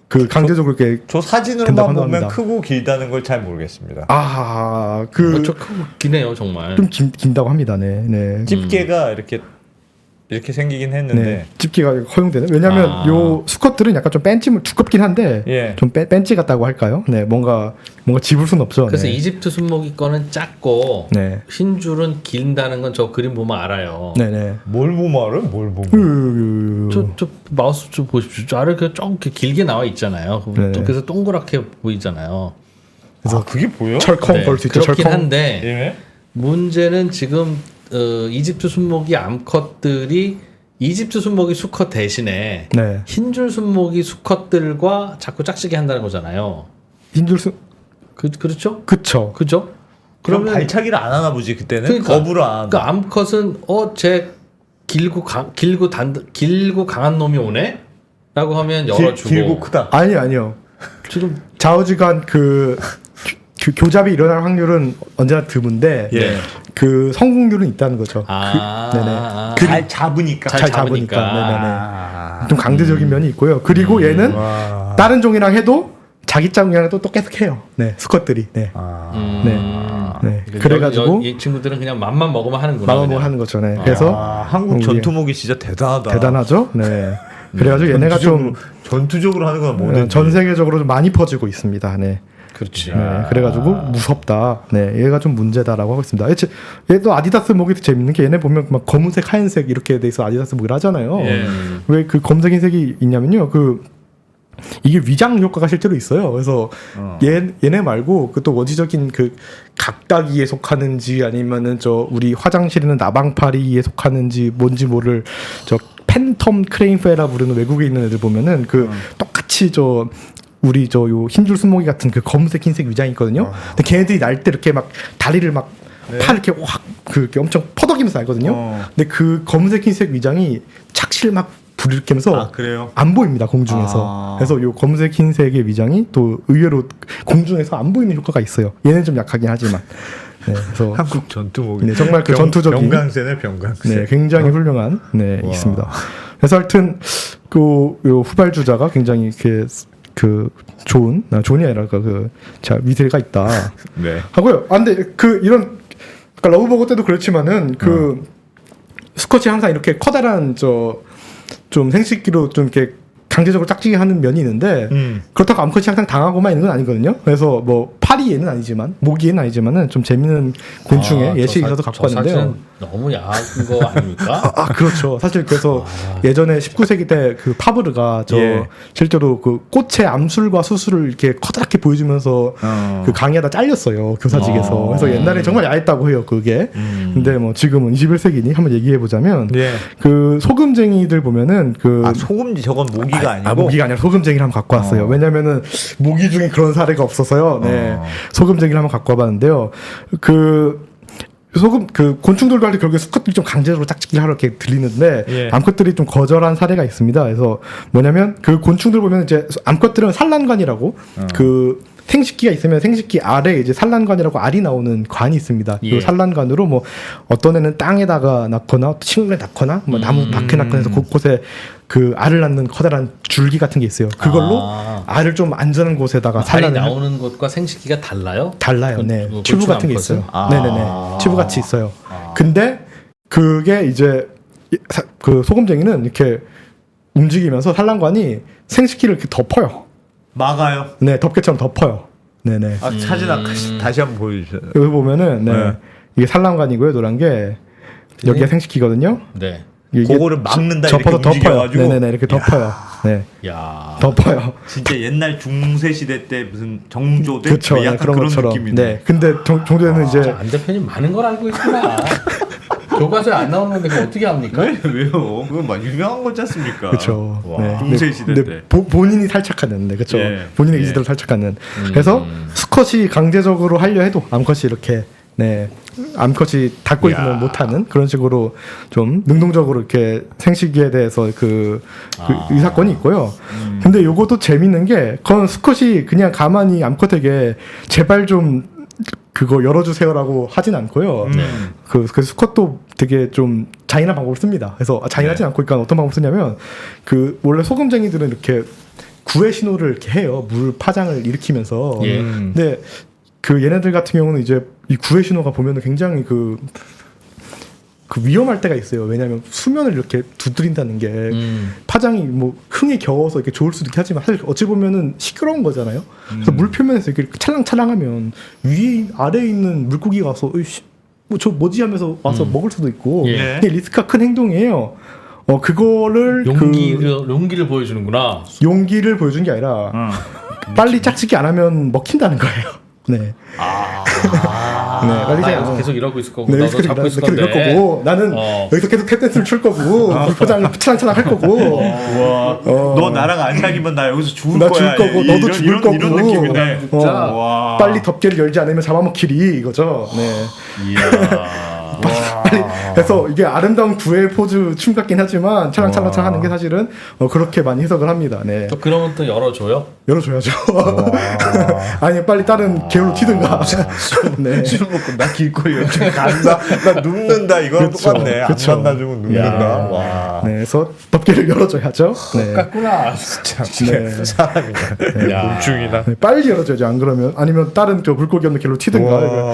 그 강제적으로 이렇게 저 사진으로만 된다고 보면 합니다. 크고 길다는 걸 잘 모르겠습니다. 저 크고 기네요 정말. 좀 긴다고 합니다. 네. 집게가 이렇게 생기긴 했는데 네, 집기가 허용되는. 왜냐하면 요 수컷들은 약간 좀 벤치물 두껍긴 한데 좀 벤치 같다고 할까요? 네, 뭔가 집을 순 없죠. 그래서 이집트 순모기 거는 작고 네. 흰줄은 길다는 건 저 그림 보면 알아요. 네네. 뭘 보면 알아요? 뭘 보면? 저 마우스 좀 보십시오. 저 아래 좀 이렇게 길게 나와 있잖아요. 네네. 그래서 동그랗게 보이잖아요. 그래서 그게 보여? 철컹 볼 수 있죠. 그렇긴 철컹. 한데 예? 문제는 지금 이집트 순모기 암컷들이 이집트 순모기 수컷 대신에 네. 흰줄 순모기 수컷들과 자꾸 짝짓기 한다는 거잖아요. 흰줄 순 그렇죠? 그쵸. 그죠? 그럼 그러면 발차기를 안 하나 보지 그때는? 그러니까, 거부를 안 한다. 그러니까 암컷은 쟤 길고 강한 놈이 오네?라고 하면 열어주고. 길고 크다. 아니요. 지금 좌우지간 그 교잡이 일어날 확률은 언제나 드문데 예. 그 성공률은 있다는 거죠. 네네. 잘 잡으니까. 잘 잡으니까. 네네네. 아. 좀 강제적인 면이 있고요. 그리고 얘는 와. 다른 종이랑 해도 자기 짱이랑 해도 또 계속 해요. 네, 수컷들이. 네. 아. 네. 그러니까 그래가지고 이 친구들은 그냥 맘만 먹으면 하는구나. 마음을 그냥. 하는 거죠. 네. 그래서 아, 한국 전투목이 진짜 대단하다. 대단하죠. 네. 그래가지고 얘네가 좀 전투적으로 하는 건 뭐든 전 세계적으로 좀 많이 퍼지고 있습니다. 네. 그렇지. 네, 그래가지고 무섭다. 네, 얘가 좀 문제다라고 하고 있습니다. 얘도 아디다스 목이 재밌는 게 얘네 보면 막 검은색, 하얀색 이렇게 돼 있어 아디다스 목을 하잖아요. 예. 왜 그 검은색, 흰색이 있냐면요. 이게 위장 효과가 실제로 있어요. 그래서 얘네 말고 그 또 원시적인 그 각다기에 속하는지 아니면은 우리 화장실에 있는 나방파리에 속하는지 뭔지 모를 팬텀 크레인페라 부르는 외국에 있는 애들 보면은 똑같이 우리 요 흰줄 수목이 같은 그 검은색 흰색 위장이 있거든요. 근데 걔네들이 날 때 이렇게 막 다리를 막 팔 이렇게 확 이렇게 엄청 퍼덕이면서 날거든요. 근데 그 검은색 흰색 위장이 착시를 막 불일으키면서 그래요? 안 보입니다 공중에서. 그래서 요 검은색 흰색의 위장이 또 의외로 공중에서 안 보이는 효과가 있어요. 얘는 좀 약하긴 하지만. 네, 그래서 한국 전투목이. 네, 정말 그 전투적인 병강세네 병강세. 네, 굉장히 훌륭한 있습니다. 그래서 하여튼 요 후발주자가 굉장히 이렇게 좋은이 아니라 위세가 있다. 네. 하고요. 근데 이런 아까 러브버거 때도 그렇지만은 수컷이 항상 이렇게 커다란 좀 생식기로 좀 이렇게 강제적으로 짝짓기 하는 면이 있는데 그렇다고 암컷이 항상 당하고만 있는 건 아니거든요. 그래서 파리에는 아니지만 모기에는 아니지만은 좀 재밌는 곤충의 예시가 있어서 갖고 왔는데요. 너무 야한 거 아닙니까? 그렇죠. 사실 그래서 예전에 19세기 때 파브르가 실제로 그 꽃의 암술과 수술을 이렇게 커다랗게 보여주면서 그 강의하다 잘렸어요. 교사직에서. 그래서 옛날에 정말 야했다고 해요. 그게. 근데 지금은 21세기니 한번 얘기해 보자면 그 소금쟁이들 보면은 소금지 저건 모기가 아니고 모기가 아니라 소금쟁이를 한번 갖고 왔어요. 왜냐면은 모기 중에 그런 사례가 없어서요. 네. 소금쟁이를 한번 갖고 와봤는데요. 곤충들도 할 때 결국에 수컷들이 좀 강제적으로 짝짓기를 하러 이렇게 들리는데 암컷들이 좀 거절한 사례가 있습니다. 그래서 뭐냐면 그 곤충들 보면 이제 암컷들은 산란관이라고 생식기가 있으면 생식기 아래 이제 산란관이라고 알이 나오는 관이 있습니다. 그 산란관으로 어떤 애는 땅에다가 낳거나 식물에 낳거나 나무 밖에 낳거나 해서 곳곳에 그 알을 낳는 커다란 줄기 같은 게 있어요. 그걸로 알을 좀 안전한 곳에다가 알이 산란을 나오는 것과 생식기가 달라요? 달라요. 네. 튜브 같은 게 있어요. 암컷은? 네네네. 튜브 같이 있어요. 근데 그게 이제 그 소금쟁이는 이렇게 움직이면서 산란관이 생식기를 이렇게 덮어요. 막아요. 네, 덮개처럼 덮어요. 네네. 사진 다시 한번 보여주세요. 여기 보면은 이게 산란관이고요. 노란 게 여기가 생식기거든요. 네. 그거를 막는다 접어서 이렇게 덮어요. 움직여가지고. 네네네 이렇게 덮어요. 네. 야. 덮어요. 진짜 옛날 중세 시대 때 무슨 정조대 그렇죠. 약간 그런 그런 것처럼. 느낌이네. 네. 근데 정도에는 이제 안 대표님 많은 걸 알고 있구나. 교과서에 안 나오는 건데 그거 어떻게 합니까? 왜요? 그건 막 유명한 거지 않습니까? 그렇죠. 와, 중세 시대 근데 때. 본인이 살짝하는데 그렇죠. 본인의 의지대로 살짝하는. 음. 그래서 수컷이 강제적으로 하려 해도 암컷이 이렇게 암컷이 닫고 있으면 못하는 그런 식으로 좀 능동적으로 이렇게 생식기에 대해서 이 사건이 있고요. 근데 요것도 재밌는 게 그건 수컷이 그냥 가만히 암컷에게 제발 좀 그거 열어주세요라고 하진 않고요. 그 수컷도 되게 좀 잔인한 방법을 씁니다. 그래서 잔인하진 않고 그러니까 어떤 방법을 쓰냐면 원래 소금쟁이들은 이렇게 구애 신호를 이렇게 해요. 물 파장을 일으키면서. 근데 얘네들 같은 경우는 이제 이 구애 신호가 보면은 굉장히 위험할 때가 있어요. 왜냐하면 수면을 이렇게 두드린다는 게 파장이 흥에 겨워서 이렇게 좋을 수도 있긴 하지만 사실 어찌 보면은 시끄러운 거잖아요. 그래서 물 표면에서 이렇게 찰랑찰랑하면 아래에 있는 물고기가 와서 저 뭐지 하면서 와서 먹을 수도 있고 이게 리스크가 큰 행동이에요. 그거를 용기를 보여주는구나. 용기를 보여준 게 아니라 빨리 짝짓기 안 하면 먹힌다는 거예요. 네. 빨리 계속 이러고 있을 거고 네, 나도 잡고 있을 건데. 이럴 거고 나는 여기서 계속 탭댄스를 출 거고 물포장을 찰랑찰랑 할 거고 너 나랑 안 사귀면 나 여기서 죽을 나 거야. 죽을 거고 너도 죽을 거고 이런 느낌이네. 빨리 덮개를 열지 않으면 잡아먹히리 이거죠. 네. 이야. 빨리 그래서 이게 아름다운 구애의 포즈 춤 같긴 하지만 찰랑찰랑 하는 게 사실은 그렇게 많이 해석을 합니다. 네. 또 그러면 또 열어줘요? 열어줘야죠. 아니 빨리 다른 계열로 튀든가. 네. 술 먹고 나 길거리 요즘 간다, 나 눕는다 이거랑 그쵸, 똑같네. 그쵸. 안 만나주면 눕는다. 와. 네, 그래서 덮개를 열어줘야죠. 네. 똑같구나. 네. 사람이다. 야. 곤충이다. 네, 빨리 열어줘야죠. 안 그러면 아니면 다른 저 물고기 없는 길로 튀든가. 와.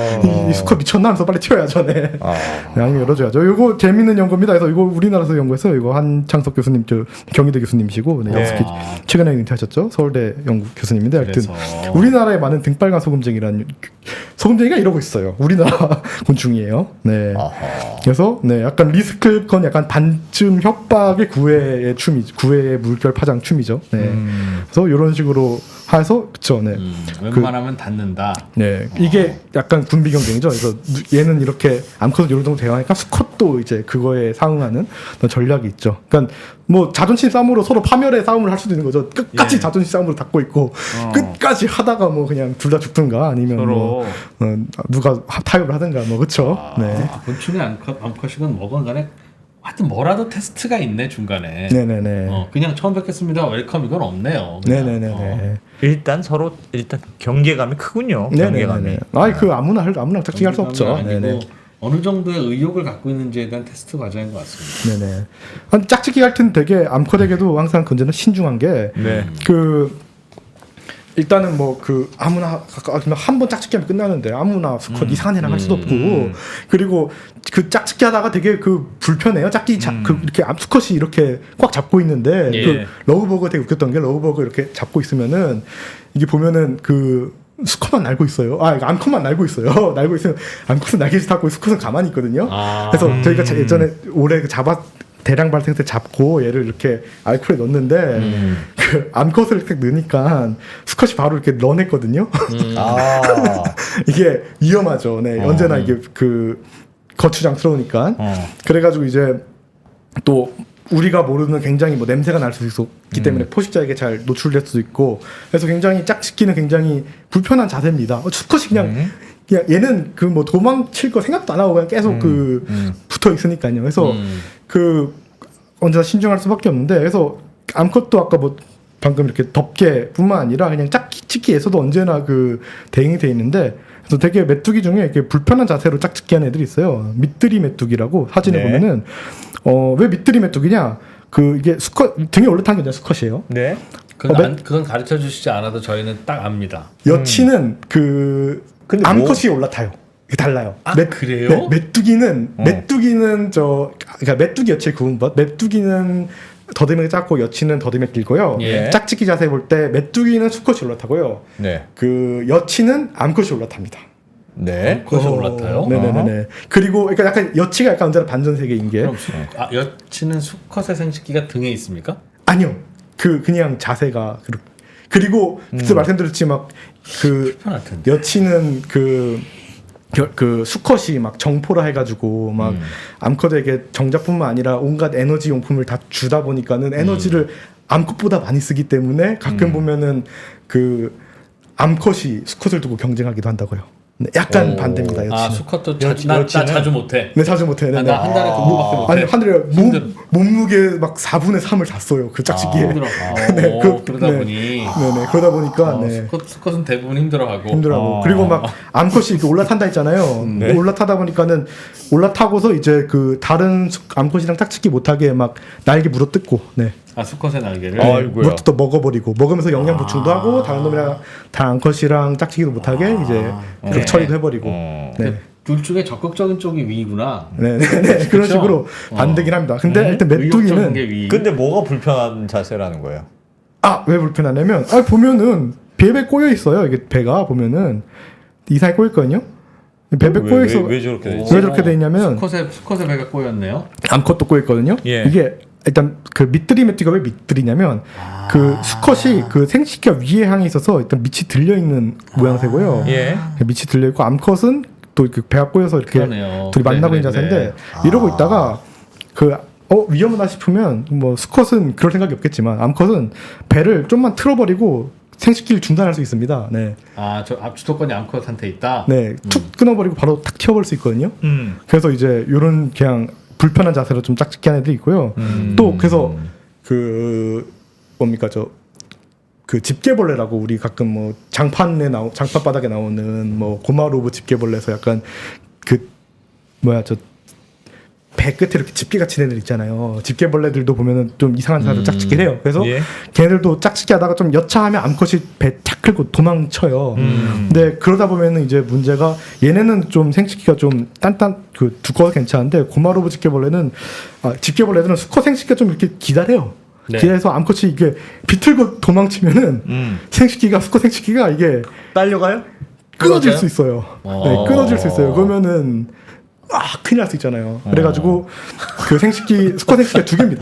이 수컷 미쳤나 하면서 빨리 튀어야죠. 네. 아. 네, 아니면 열어줘야죠. 이거 재밌는 연구입니다. 그래서 이거 우리나라에서 연구했어요. 이거 한창석 교수님, 저 경희대 교수님이시고 네, 네. 연습 최근에 은퇴하셨죠. 서울대 연구 교수님인데 하여튼 그래서. 우리나라에 많은 등빨간 소금쟁이라는 소금쟁이가 이러고 있어요. 우리나라 곤충이에요. 네. 아하. 그래서 네, 약간 리스크 건 약간 반쯤 협박의 구애의 춤이 구애의 물결 파장 춤이죠. 네. 그래서 이런 식으로 해서 그쵸. 네. 웬만하면 닿는다. 네, 이게 약간 군비 경쟁이죠. 그래서 얘는 이렇게 암컷은 이런 정도 대응하니까 수컷도 이제 그거에 상응하는 어떤 전략이 있죠. 그러니까 뭐 자존심 싸움으로 서로 파멸의 싸움을 할 수도 있는 거죠. 끝까지 예. 자존심 싸움으로 닫고 있고 끝까지 하다가 뭐 그냥 둘 다 죽든가 아니면 서로. 뭐 누가 타협을 하든가 뭐 그쵸. 네, 곤충의 암컷이건 뭐건 간에 하여튼 뭐라도 테스트가 있네 중간에. 네네네, 그냥 처음 뵙겠습니다. 웰컴 이건 없네요. 그냥. 네네네. 일단 서로 경계감이 크군요. 경계감이. 네네네. 아이 그 아무나 짝짓기 할 수 없죠. 아니고 네네. 어느 정도의 의욕을 갖고 있는지에 대한 테스트 과정인 것 같습니다. 네네. 아니, 짝짓기 할 때는 되게 암컷에게도 항상 건재는 신중한 게 네. 일단은 뭐 아무나 한 번 짝짓기 하면 끝나는데 아무나 수컷 이상한 애랑 할 수도 없고 그리고 그 짝짓기 하다가 되게 불편해요. 이렇게 수컷이 이렇게 꽉 잡고 있는데 예. 러브버그 되게 웃겼던 게 러브버그 이렇게 잡고 있으면은 이게 보면은 수컷만 날고 있어요. 암컷만 날고 있어요. 날고 있으면 암컷은 날개짓 하고 수컷은 가만히 있거든요. 그래서 저희가 예전에 올해 대량 발생 때 잡고 얘를 이렇게 알코올에 넣었는데 암컷을 이렇게 넣으니까 수컷이 바로 이렇게 런했거든요. 아. 이게 위험하죠. 네, 언제나 이게 거추장스러우니까. 그래가지고 이제 또 우리가 모르는 굉장히 뭐 냄새가 날 수도 있기 때문에 포식자에게 잘 노출될 수도 있고 그래서 굉장히 짝짓기는 굉장히 불편한 자세입니다. 수컷이 그냥 얘는 뭐 도망칠 거 생각도 안 하고 그냥 계속 붙어 있으니까요. 그래서 언제나 신중할 수밖에 없는데 그래서 암컷도 아까 뭐 방금 이렇게 덮개뿐만 아니라 그냥 짝짓기에서도 언제나 대응이 돼 있는데 그래서 되게 메뚜기 중에 이렇게 불편한 자세로 짝짓기 하는 애들이 있어요. 밑들이 메뚜기라고 사진에 네. 보면은 왜 밑들이 메뚜기냐? 이게 수컷 등에 올라타는 게 수컷이에요. 네. 그건 가르쳐 주시지 않아도 저희는 딱 압니다. 여치는 근데 암컷이 올라타요. 이게 달라요. 그래요? 네, 메뚜기는 그러니까 메뚜기 여치의 구분법. 메뚜기는 더듬이가 작고 여치는 더듬이가 길고요. 예. 짝짓기 자세 볼 때 메뚜기는 수컷이 올라타고요. 네. 여치는 암컷이 올라탑니다. 네. 암컷이 올라타요? 네네네. 그리고 그러니까 약간 여치가 약간 언제나 반전 세계인 게 그럼 여치는 수컷의 생식기가 등에 있습니까? 아니요. 그냥 자세가 그리고 그때 말씀드렸지 불편할 텐데. 여치는 수컷이 막 정포라 해가지고 막 암컷에게 정자뿐만 아니라 온갖 에너지 용품을 다 주다 보니까는 에너지를 암컷보다 많이 쓰기 때문에 가끔 보면은 암컷이 수컷을 두고 경쟁하기도 한다고요. 네, 약간 반대입니다. 여치는. 수컷도 여치는? 나 자주 못해. 네, 자주 못해. 네, 나 한 달에 그거밖에 못해. 아니 한 달에 힘들어. 몸무게 막 4분의 3을 다 써요. 그 짝짓기에. 힘들어. 네, 그러다 네. 보니 네네. 그러다 보니까 네. 수컷은 대부분 힘들어하고. 힘들어하고 그리고 막 암컷이 이렇게 올라탄다 했잖아요. 네. 올라타다 보니까는 올라타고서 이제 다른 암컷이랑 짝짓기 못하게 막 날개 물어뜯고 네. 수컷의 날개를. 아이고야. 물어뜯어 먹어버리고 먹으면서 영양 보충도 하고 다른 놈이랑 다 암컷이랑 짝짓기도 못하게 이제 그렇게 네. 처리도 해버리고 네. 둘 중에 적극적인 쪽이 위구나. 네네네 그런 식으로 반대긴 합니다. 근데 일단 의욕적인 게 메뚜기는 위. 근데 뭐가 불편한 자세라는 거예요? 왜 불편하냐면 보면은 배에 꼬여 있어요. 이게 배가 보면은 이상하게 꼬여 있거든요. 배에 꼬여 있어. 왜 저렇게 돼 있지? 왜 저렇게 돼 있냐면 수컷의 배가 꼬였네요. 암컷도 꼬여 있거든요. 예. 이게 일단 밑들이 메뚜기가 왜 밑들이냐면 수컷이 생식기가 위에 향해 있어서 일단 밑이 들려 있는 모양새고요. 예. 밑이 들려 있고 암컷은 또 배가 꼬여서 이렇게 그러네요. 둘이 만나고 그래, 있는 그래, 자세인데 이러고 있다가 위험하다 싶으면 뭐 수컷은 그럴 생각이 없겠지만 암컷은 배를 좀만 틀어버리고 생식기를 중단할 수 있습니다. 네, 저 주도권이 암컷한테 있다. 네, 툭 끊어버리고 바로 탁 튀어버릴 수 있거든요. 음. 그래서 이제 이런 그냥 불편한 자세로 좀 짝짓기 하는 애들이 있고요. 또 그래서 그 뭡니까 그 집게벌레라고 우리 가끔 뭐 장판 바닥에 나오는 뭐 고마로브 집게벌레에서 약간 그 뭐야 배 끝에 이렇게 집게같이 된 애들 있잖아요. 집게벌레들도 보면은 좀 이상한 사람을 짝짓기를 해요. 그래서 예. 걔네들도 짝짓기 하다가 좀 여차하면 암컷이 배 탁 끌고 도망쳐요. 근데 그러다 보면은 이제 문제가 얘네는 좀 생식기가 좀 그 두꺼워서 괜찮은데 고마로브 집게벌레는 집게벌레들은 수컷 생식기가 좀 이렇게 기다려요. 네. 그래서 암컷이 이게 비틀고 도망치면은 수컷 생식기가 이게 딸려가요? 끊어질 끊어져요? 수 있어요. 어. 네, 끊어질 수 있어요. 그러면은 큰일 날 수 있잖아요. 그래가지고 그 수컷 생식기가 2개입니다.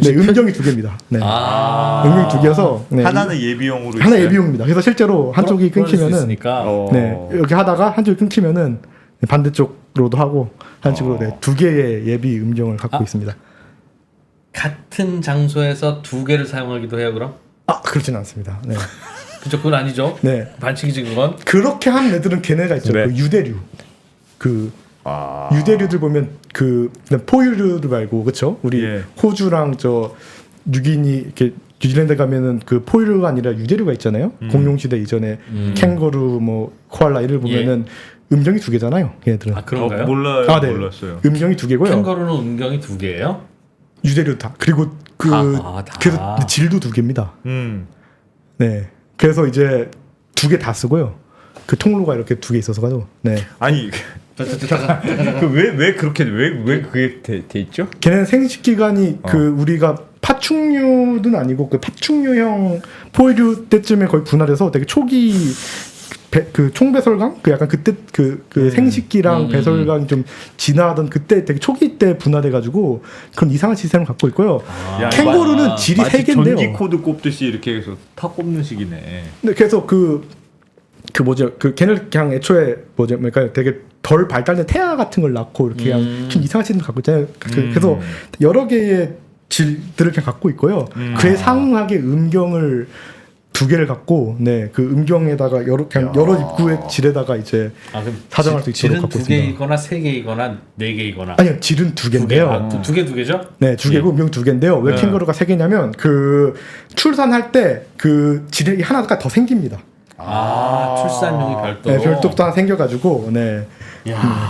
네, 음경이 2개입니다. 네. 음경이 2개여서 네, 하나는 예비용으로 하나 있어요? 예비용입니다. 그래서 실제로 한쪽이 끊어질 수 끊기면은 있으니까. 네, 이렇게 하다가 한쪽이 끊기면은 반대쪽으로도 하고 한쪽으로 2개의 예비 음경을 갖고 있습니다. 같은 장소에서 2개를 사용하기도 해요, 그럼? 그렇진 않습니다. 네. 그죠? 그건 아니죠. 네. 반칙이지 그건. 그렇게 하는 애들은 걔네가 있죠. 네. 그 유대류. 유대류들 보면 포유류 말고 그렇죠? 우리 예. 호주랑 뉴기니 이렇게 뉴질랜드 가면은 그 포유류가 아니라 유대류가 있잖아요. 공룡 시대 이전에 캥거루 뭐 코알라 이를 보면은 음경이 2개잖아요. 걔네들은. 그런가요? 몰라요. 네. 몰랐어요. 음경이 2개고요. 캥거루는 음경이 2개예요? 유대류 다. 그리고 다. 그래서 질도 2개입니다. 네. 그래서 이제 2개 다 쓰고요. 그 통로가 이렇게 2개 있어서 가지고. 네. 아니 왜 그렇게 왜 그게 돼 있죠? 걔네는 생식 기간이 그 우리가 파충류는 아니고 그 파충류형 포유류 때쯤에 거의 분할해서 되게 초기 그 총배설강 그 약간 그때 그 생식기랑 배설강이 좀 진화하던 그때 되게 초기 때 분할해가지고 그런 이상한 시스템을 갖고 있고요. 캥거루는 질이 마치 3개인데요. 전기 코드 꼽듯이 이렇게 해서 탁 꼽는 식이네. 네, 그래서 걔네를 그냥 애초에 그러니까 되게 덜 발달된 태아 같은 걸 낳고 이렇게 그냥 좀 이상한 시스템을 갖고 있잖아요. 그래서 여러 개의 질들을 그냥 갖고 있고요. 그에 상응하게 음경을 2개를 갖고 그 음경에다가 여러 입구의 질에다가 이제 사정할 수 있도록 갖고 있습니다. 질은 2개이거나 3개이거나 4개이거나. 아니요, 질은 2개인데요. 2개죠? 네, 2개고 음경 2개인데요. 왜 캥거루가 3개냐면 그 출산할 때 그 질이 하나가 더 생깁니다. 출산용이 별도로. 네, 별도도 하나 생겨가지고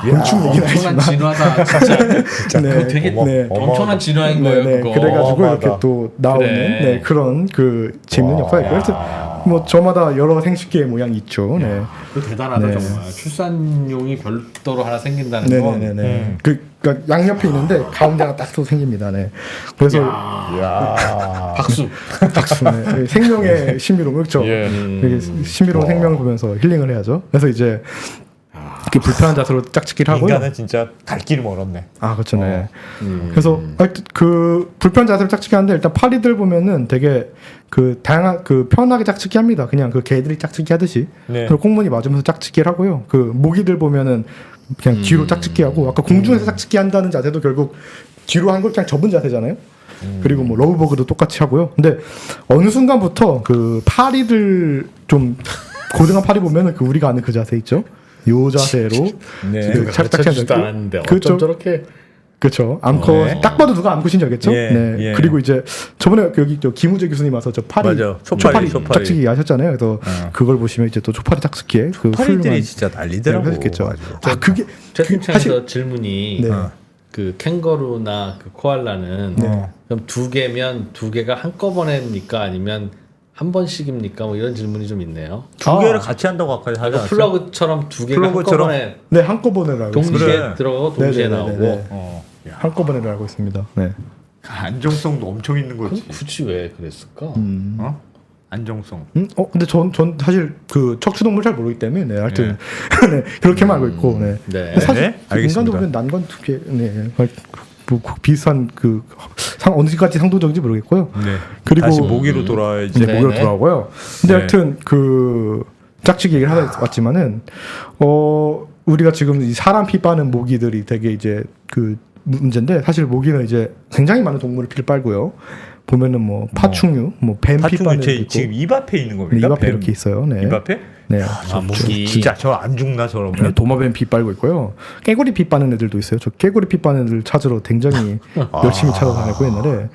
곤충 얘기는 엄청난 아니지만 진화다 진짜. 그거 되게 엄청난 진화인 거예요. 그거. 그래가지고 이렇게 또 나오는 그런 그 재밌는 역사가 있고 그래서 뭐 저마다 여러 생식기의 모양이 있죠. 네. 그거 대단하다 정말. 출산용이 별도로 하나 생긴다는 건. 네네네. 그러니까 양옆에 있는데 가운데 하나 딱 또 생깁니다. 네. 그래서 박수. 네. 생명의 신비로움 그렇죠. 되게 신비로운 생명을 보면서 힐링을 해야죠. 그래서 이제 이렇게 불편한 자세로 짝짓기를 하고요. 인간은 진짜 갈 길이 멀었네. 그렇죠. 네. 그래서 그 불편한 자세로 짝짓기 하는데 일단 파리들 보면은 되게 그 다양한 그 편하게 짝짓기 합니다. 그냥 그 개들이 짝짓기 하듯이. 네. 그리고 꽁무니 맞으면서 짝짓기를 하고요. 그 모기들 보면은 그냥 뒤로 짝짓기 하고 아까 공중에서 짝짓기 한다는 자세도 결국 뒤로 한 걸 그냥 접은 자세잖아요. 그리고 뭐 러브버그도 똑같이 하고요. 근데 어느 순간부터 그 파리들 좀 고등한 파리 보면은 그 우리가 아는 그 자세 있죠. 요 자세로 가르쳐주지도 않았는데 어쩜 저렇게. 그렇죠. 암컷 딱 봐도 누가 암컷인지 알겠죠? 예. 그리고 이제 저번에 여기 김우재 교수님 와서 저 파리 맞아. 초파리 짝짓기 하셨잖아요. 그래서 그걸 보시면 이제 또 초파리 짝짓기에 그 파리들이 진짜 난리더라고. 하셨겠죠. 가지고. 채팅창에서 질문이 네. 그 캥거루나 그 코알라는 그럼 2개면 2개가 한꺼번에입니까 아니면 한 번씩입니까? 뭐 이런 질문이 좀 있네요. 2개를 같이 한다고 아까 하지 않았어요? 플러그처럼 2개가 플러그처럼? 한꺼번에 네, 한꺼번에 알고 동시에 있습니다. 들어가고 동시에 네네네네. 나오고. 한꺼번에 알고 있습니다. 네. 안정성도 엄청 있는 거지. 그럼 굳이 왜 그랬을까? 안정성. 근데 전 사실 그 척추동물 잘 모르기 때문에 하여튼 네, 그렇게만 알고 있고 네. 사실 네, 알겠습니다. 인간도 보면 난관 2개 뭐 비슷한 어디까지 상도적인지 모르겠고요. 네. 그리고 다시 모기로 돌아와야지. 이제 모기로 네네. 돌아오고요. 근데 네. 하여튼 그 짝짓기 얘기를 하다 왔지만은 우리가 지금 이 사람 피 빠는 모기들이 되게 이제 그 문제인데 사실 모기는 이제 굉장히 많은 동물의 피를 빨고요. 보면은 뭐 파충류, 뭐 뱀 파충류 피바늘도 제 있고 지금 입 앞에 있는 네, 겁니까? 입 앞에 뱀. 이렇게 있어요. 네. 입 앞에? 네. 아, 모기. 진짜 저 안 죽나 저러면? 네, 도마뱀 피 빨고 있고요. 깨구리 피 빠는 애들도 있어요. 저 깨구리 피 빠는 애들 찾으러 굉장히 열심히 찾아다녔고 옛날에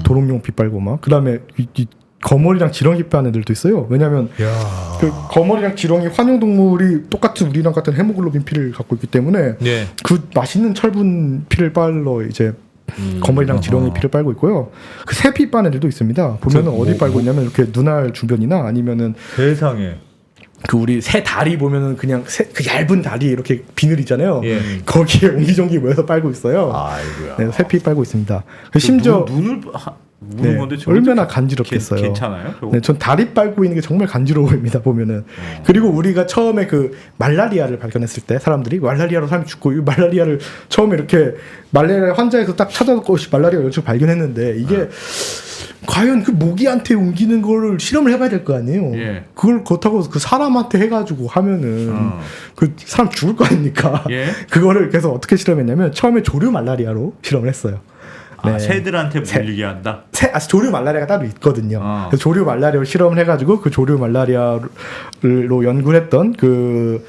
도롱뇽 피 빨고 막 그다음에 이 거머리랑 지렁이 빠는 애들도 있어요. 왜냐하면 그 거머리랑 지렁이 환용 동물이 똑같은 우리랑 같은 헤모글로빈 피를 갖고 있기 때문에 네. 그 맛있는 철분 피를 빨러 이제 거머리랑 지렁이 피를 빨고 있고요. 그 새 피 빠는 애들도 있습니다. 보면은 어디 빨고 있냐면 이렇게 눈알 주변이나 아니면은 세상에. 그 우리 새 다리 보면은 그냥 그 얇은 다리 이렇게 비늘이잖아요. 예. 거기에 옹기종기 모여서 빨고 있어요. 아이고야. 네, 새피 빨고 있습니다. 심지어 눈을 무는 네, 건데 저게 얼마나 간지럽겠어요. 괜찮아요? 저거? 네, 전 다리 빨고 있는 게 정말 간지러워 보입니다. 보면은. 그리고 우리가 처음에 그 말라리아를 발견했을 때 사람들이 말라리아로 사람이 죽고 이 말라리아를 처음에 이렇게 말라리아 환자에서 딱 찾아놓고 말라리아 연출 발견했는데 이게 과연 그 모기한테 옮기는 거를 실험을 해봐야 될 거 아니에요. 예. 그걸 그렇다고 그 사람한테 해가지고 하면은 그 사람 죽을 거 아닙니까? 예. 그거를 그래서 어떻게 실험했냐면 처음에 조류 말라리아로 실험을 했어요. 아, 새들한테 물리게 한다. 조류 말라리아가 따로 있거든요. 그래서 조류 말라리아로 실험을 해가지고 그 조류 말라리아로 연구를 했던 그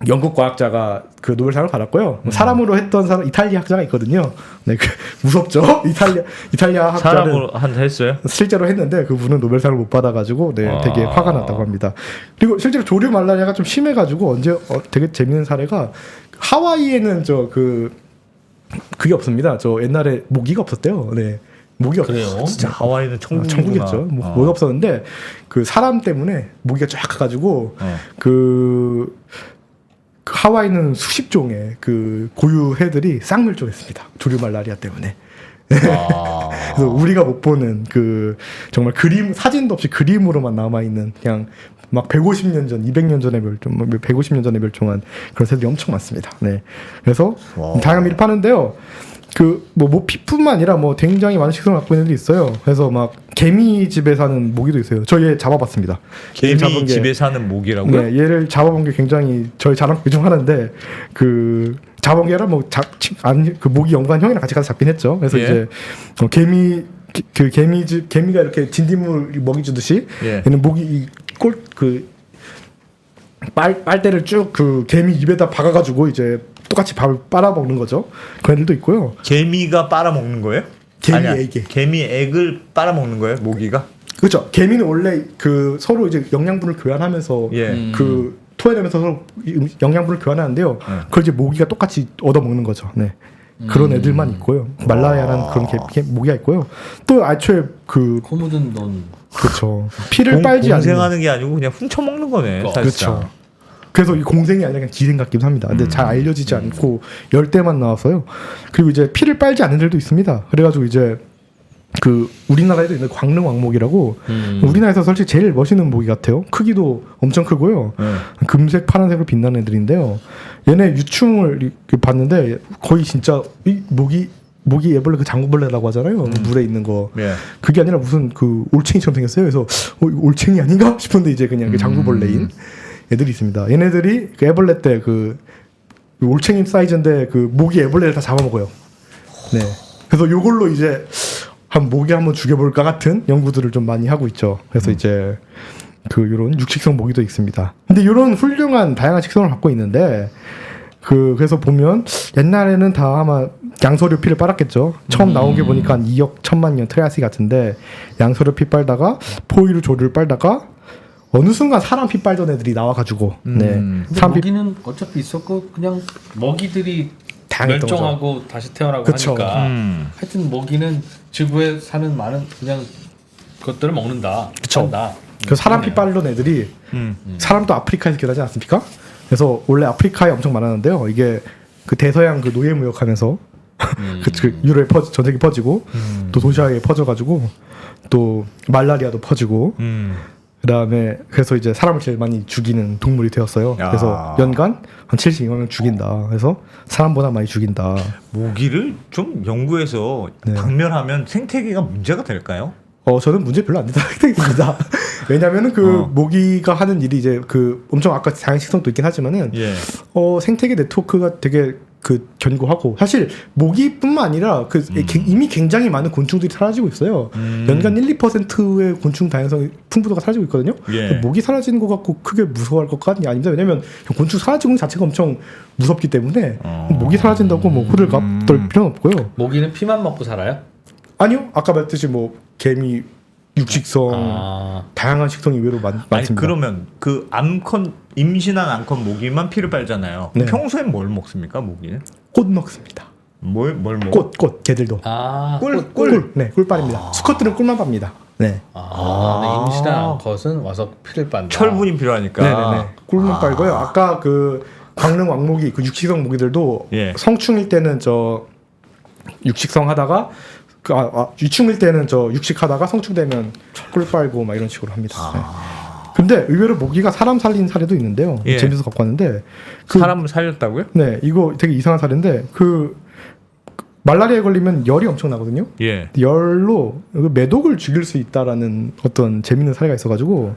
영국 과학자가 그 노벨상을 받았고요. 사람으로 했던 사람 이탈리아 학자가 있거든요. 네, 그 무섭죠? 이탈리아 학자는 사람으로 한다 했어요? 실제로 했는데 그분은 노벨상을 못 받아가지고 네, 되게 화가 났다고 합니다. 그리고 실제로 조류 말라리아가 좀 심해가지고 언제 되게 재밌는 사례가 하와이에는 그게 없습니다. 저 옛날에 모기가 없었대요. 네. 모기가 그래요? 진짜 하와이는 천국이었죠. 모기가 없었는데 그 사람 때문에 모기가 쫙 가가지고 그 하와이는 수십 종의 그 고유 해들이 쌍멸종했습니다. 조류 말라리아 때문에. 그래서 우리가 못 보는 그 정말 사진도 없이 그림으로만 남아 있는 그냥 막 150년 전, 200년 전에 150년 전에 멸종한 그런 새들이 엄청 많습니다. 네. 그래서 다양한 일을 파는데요. 그 뭐 피뿐만 아니라 뭐 굉장히 많은 식성을 갖고 있는 애들이 있어요. 그래서 막 개미 집에 사는 모기도 있어요. 저 얘 잡아봤습니다. 개미 집에 사는 모기라고요? 네, 얘를 잡아본 게 굉장히 저희 자랑 중 하나인데 그 잡아본 게 아니라 그 모기 연구한 형이랑 같이 가서 잡긴 했죠. 그래서 예. 이제 개미가 이렇게 진딧물 먹이 주듯이 예. 얘는 모기 빨대를 쭉 그 개미 입에다 박아가지고 이제 똑같이 밥을 빨아먹는 거죠. 그런 애들도 있고요. 개미가 빨아먹는 거예요? 개미 아니야, 액에. 개미 액을 빨아먹는 거예요? 모기가? 그렇죠. 개미는 원래 그 서로 이제 영양분을 교환하면서 예. 그 토해내면서 서로 영양분을 교환하는데요. 그걸 이제 모기가 똑같이 얻어먹는 거죠. 네. 그런 애들만 있고요. 말라리아라는 그런 모기가 있고요. 또 애초에 코 묻은 돈. 그렇죠. 피를 빨지 않는. 공생하는 게 아니고 그냥 훔쳐먹는 거네. 사실상. 그렇죠. 그래서 이 공생이 아니라 그냥 기생 같기도 합니다. 근데 잘 알려지지 않고 열대만 나와서요. 그리고 이제 피를 빨지 않는 애들도 있습니다. 그래가지고 이제 그 우리나라에도 있는 광릉 왕모기라고 우리나라에서 솔직히 제일 멋있는 모기 같아요. 크기도 엄청 크고요. 금색 파란색으로 빛나는 애들인데요. 얘네 유충을 이렇게 봤는데 거의 진짜 이 모기 애벌레 그 장구벌레라고 하잖아요. 물에 있는 거. 예. 그게 아니라 무슨 그 올챙이처럼 생겼어요. 그래서 이거 올챙이 아닌가 싶은데 이제 그냥 그 장구벌레인 애들이 있습니다. 얘네들이 그 애벌레 때 그 올챙이 사이즈인데 그 모기 애벌레를 다 잡아먹어요. 네. 그래서 요걸로 이제 모기 한번 죽여볼까 같은 연구들을 좀 많이 하고 있죠. 그래서 이제 그 요런 육식성 모기도 있습니다. 근데 요런 훌륭한 다양한 식성을 갖고 있는데 그래서 보면 옛날에는 다 아마 양서류 피를 빨았겠죠. 처음 나온 게 보니까 한 2억 1천만 년 트라이아스 같은데 양서류 피 빨다가 포유류 조류를 빨다가 어느 순간 사람 피 빨던 애들이 나와가지고 네. 근데 사람 피 모기는 어차피 있었고 그냥 먹이들이 다양했던 멸종하고 다시 태어나고 그쵸. 하니까 하여튼 모기는 지구에 사는 많은 그냥 것들을 먹는다. 그쵸. 한다. 그 사람 피 빨던 애들이 사람도 아프리카에서 기원하지 않습니까? 그래서 원래 아프리카에 엄청 많았는데요. 이게 그 대서양 그 노예 무역하면서 그 유럽에 전 세계 퍼지고 또 도시아에 퍼져가지고 또 말라리아도 퍼지고 그다음에 그래서 이제 사람을 제일 많이 죽이는 동물이 되었어요. 야. 그래서 연간 한 72만 명 죽인다. 그래서 사람보다 많이 죽인다. 모기를 좀 연구해서 네. 박멸하면 생태계가 문제가 될까요? 저는 문제 별로 안 된다 생각합니다. 왜냐면은 그 모기가 하는 일이 이제 그 엄청 아까 다양한 식성도 있긴 하지만은 예. 생태계 네트워크가 되게 그 견고하고 사실 모기뿐만 아니라 그 이미 굉장히 많은 곤충들이 사라지고 있어요. 연간 1~2%의 곤충 다양성 풍부도가 사라지고 있거든요. 예. 모기 사라지는 것 같고 크게 무서워할 것 같니 아닙니다. 왜냐면 곤충 사라지는 자체가 엄청 무섭기 때문에 모기 사라진다고 뭐 호들갑 떨 필요는 없고요. 모기는 피만 먹고 살아요? 아니요, 아까 말했듯이 뭐 개미, 육식성 다양한 식성이 의외로 아니 많습니다. 그러면 그 암컷 임신한 암컷 모기만 피를 빨잖아요. 네. 평소엔 뭘 먹습니까 모기는? 꽃 먹습니다. 뭘 먹어? 꽃 개들도. 꿀. 네, 꿀빨입니다. 수컷들은 꿀만 팝니다. 네. 근데 임신한 암컷은 와서 피를 빤다. 철분이 필요하니까. 네네네. 꿀만 빨고요. 아까 그 광릉 왕모기 그 육식성 모기들도 예. 성충일 때는 저 육식성 하다가 유충일 때는 저 육식하다가 성충되면 꿀 빨고 막 이런 식으로 합니다. 네. 근데 의외로 모기가 사람 살린 사례도 있는데요. 예. 재밌어서 갖고 왔는데 사람을 살렸다고요? 네, 이거 되게 이상한 사례인데 그 말라리아에 걸리면 열이 엄청 나거든요. 예. 열로 매독을 죽일 수 있다라는 어떤 재밌는 사례가 있어가지고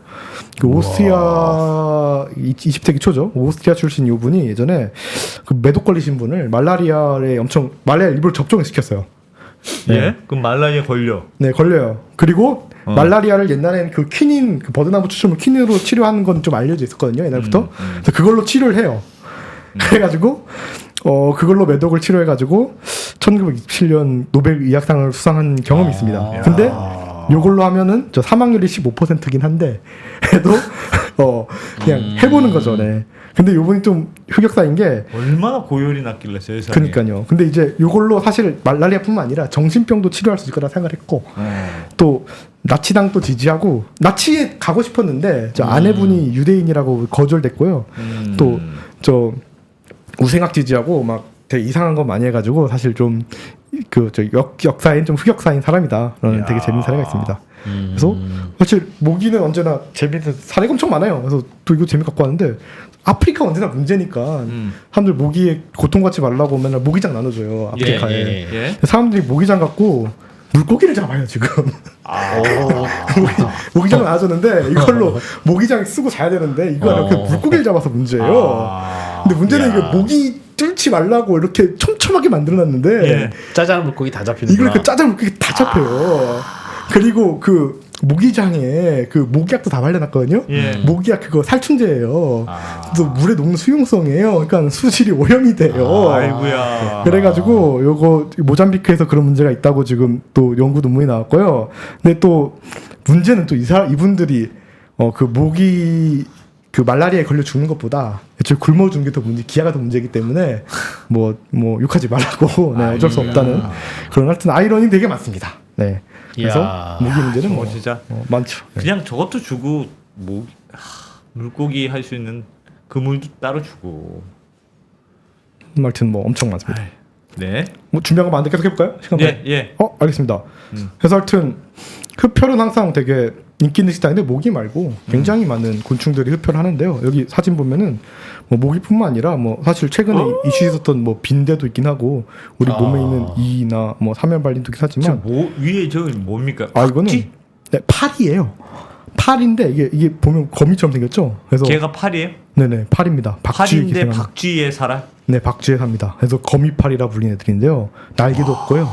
그 오스트리아 20세기 초죠. 오스트리아 출신 이 분이 예전에 그 매독 걸리신 분을 말라리아 일부러 접종을 시켰어요. 예? 그럼 말라리아 걸려. 네, 걸려요. 그리고 말라리아를 옛날에는 그 퀴닌, 그 버드나무 추출물 퀴닌으로 치료하는 건 좀 알려져 있었거든요. 옛날부터. 그래서 그걸로 치료를 해요. 그래가지고 그걸로 매독을 치료해가지고 1927년 노벨 의학상을 수상한 경험이 있습니다. 근데 요걸로 하면은 저 사망률이 15%긴 한데 해도 그냥 해보는 거죠. 네. 근데 요번이 좀 흑역사인 게 얼마나 고열이 났길래 세상에. 그러니까요. 근데 이제 요걸로 사실 말라리아뿐만 아니라 정신병도 치료할 수 있을 거라 생각을 했고 또 나치당도 지지하고 나치에 가고 싶었는데 저 아내분이 유대인이라고 거절됐고요. 또 저 우생학 지지하고 막 되게 이상한 거 많이 해가지고 사실 좀 그 저 역사인 좀 흑역사인 사람이다라는 되게 재밌는 사례가 있습니다. 그래서 사실 모기는 언제나 재밌는 사례가 엄청 많아요. 그래서 또 이거 재미 갖고 왔는데 아프리카 언제나 문제니까 사람들 모기에 고통받지 말라고 맨날 모기장 나눠줘요 아프리카에. 예. 사람들이 모기장 갖고 물고기를 잡아요 지금. 모기장을 나눠줬는데 이걸로 모기장 쓰고 자야 되는데 이거 그냥 물고기를 잡아서 문제예요. 근데 문제는 이게 모기 뚫지 말라고 이렇게 촘촘하게 만들어놨는데 예. 짜장 물고기 다 잡히는 이걸 그 짜장 물고기 다 잡혀요. 그리고 그 모기장에 그 모기약도 다 발라놨거든요. 예. 모기약 그거 살충제예요. 또 물에 녹는 수용성이에요. 그러니까 수질이 오염이 돼요. 아이고야. 그래가지고 요거 모잠비크에서 그런 문제가 있다고 지금 또 연구 논문이 나왔고요. 근데 또 문제는 또 이분들이 그 모기 그 말라리아에 걸려 죽는 것보다 애초에 굶어 죽는 게 더 문제, 기아가 더 문제이기 때문에 뭐 욕하지 말라고 네, 어쩔 수 없다는 그런 하여튼 아이러니 되게 많습니다. 네. 그래서 이야. 모기 문제는 뭐 진짜 많죠. 네. 그냥 저것도 주고 물고기 할 수 있는 그물도 따로 주고. 하여튼 뭐 엄청 많습니다. 네. 뭐 준비한 거 많은데 계속 해볼까요? 시간 예. 알겠습니다. 그래서 하여튼 흡혈은 항상 되게 인기 있는 식당인데 모기 말고 굉장히 많은 곤충들이 흡혈을 하는데요. 여기 사진 보면은 뭐 모기뿐만 아니라 뭐 사실 최근에 이슈 있었던 뭐 빈대도 있긴 하고 우리 몸에 있는 이나 뭐 사면발림도 있긴 하지만 위에 저 뭡니까? 이거는 박쥐? 네, 팔이에요. 팔인데 이게 보면 거미처럼 생겼죠. 그래서 걔가 팔이에요? 네네 팔입니다. 박쥐에 팔인데 기생하는. 박쥐에 살아? 네, 박쥐에 삽니다. 그래서 거미팔이라 불리는 애들인데요. 날개도 없고요.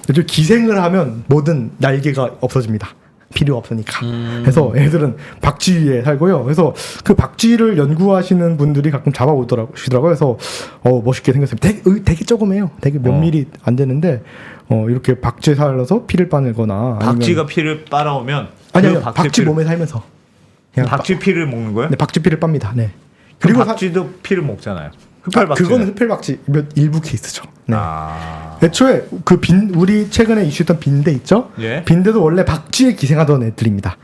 그래서 기생을 하면 뭐든 날개가 없어집니다. 필요 없으니까. 그래서 애들은 박쥐 위에 살고요. 그래서 그 박쥐를 연구하시는 분들이 가끔 잡아오더라고요. 그래서 멋있게 생겼어요. 되게 조그매요. 되게 몇 미리 안 되는데 이렇게 박쥐에 살아서 피를 빠내거나 박쥐가 피를 빨아오면 아니요. 그 박쥐 몸에 살면서 그냥 박쥐 피를 먹는 거예요? 네, 박쥐 피를 빱니다. 네. 그리고 그리고 박쥐도 피를 먹잖아요. 흡혈박쥐. 그거는 흡혈박쥐 일부 케이스죠. 네. 아. 애초에 우리 최근에 이슈했던 빈대 있죠? 예. 빈대도 원래 박쥐에 기생하던 애들입니다.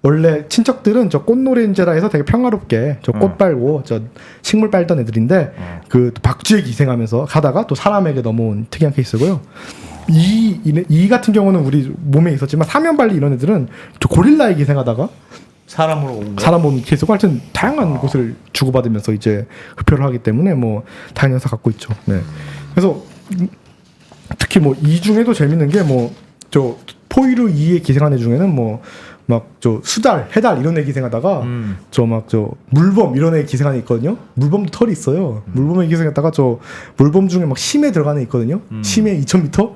원래 친척들은 저 꽃노렌제라 해서 되게 평화롭게 저 꽃 빨고 저 식물 빨던 애들인데 그 박쥐에 기생하면서 가다가 또 사람에게 넘어온 특이한 케이스고요. 이 같은 경우는 우리 몸에 있었지만 사면발리 이런 애들은 저 고릴라에 기생하다가 사람으로 온 거. 사람 몸 계속 하여튼 다양한 곳을 주고받으면서 이제 흡혈을 하기 때문에 뭐 다양한 현상 갖고 있죠. 네. 그래서 특히 뭐 이 중에도 재밌는 게 뭐 저 포이르 2에 기생한 애 중에는 뭐 막 저 수달, 해달 이런 애 기생하다가 저 막 저 물범 이런 애 기생하는 애 있거든요. 물범도 털이 있어요. 물범에 기생했다가 저 물범 중에 막 심해 들어가는 애 있거든요. 심해 2,000m.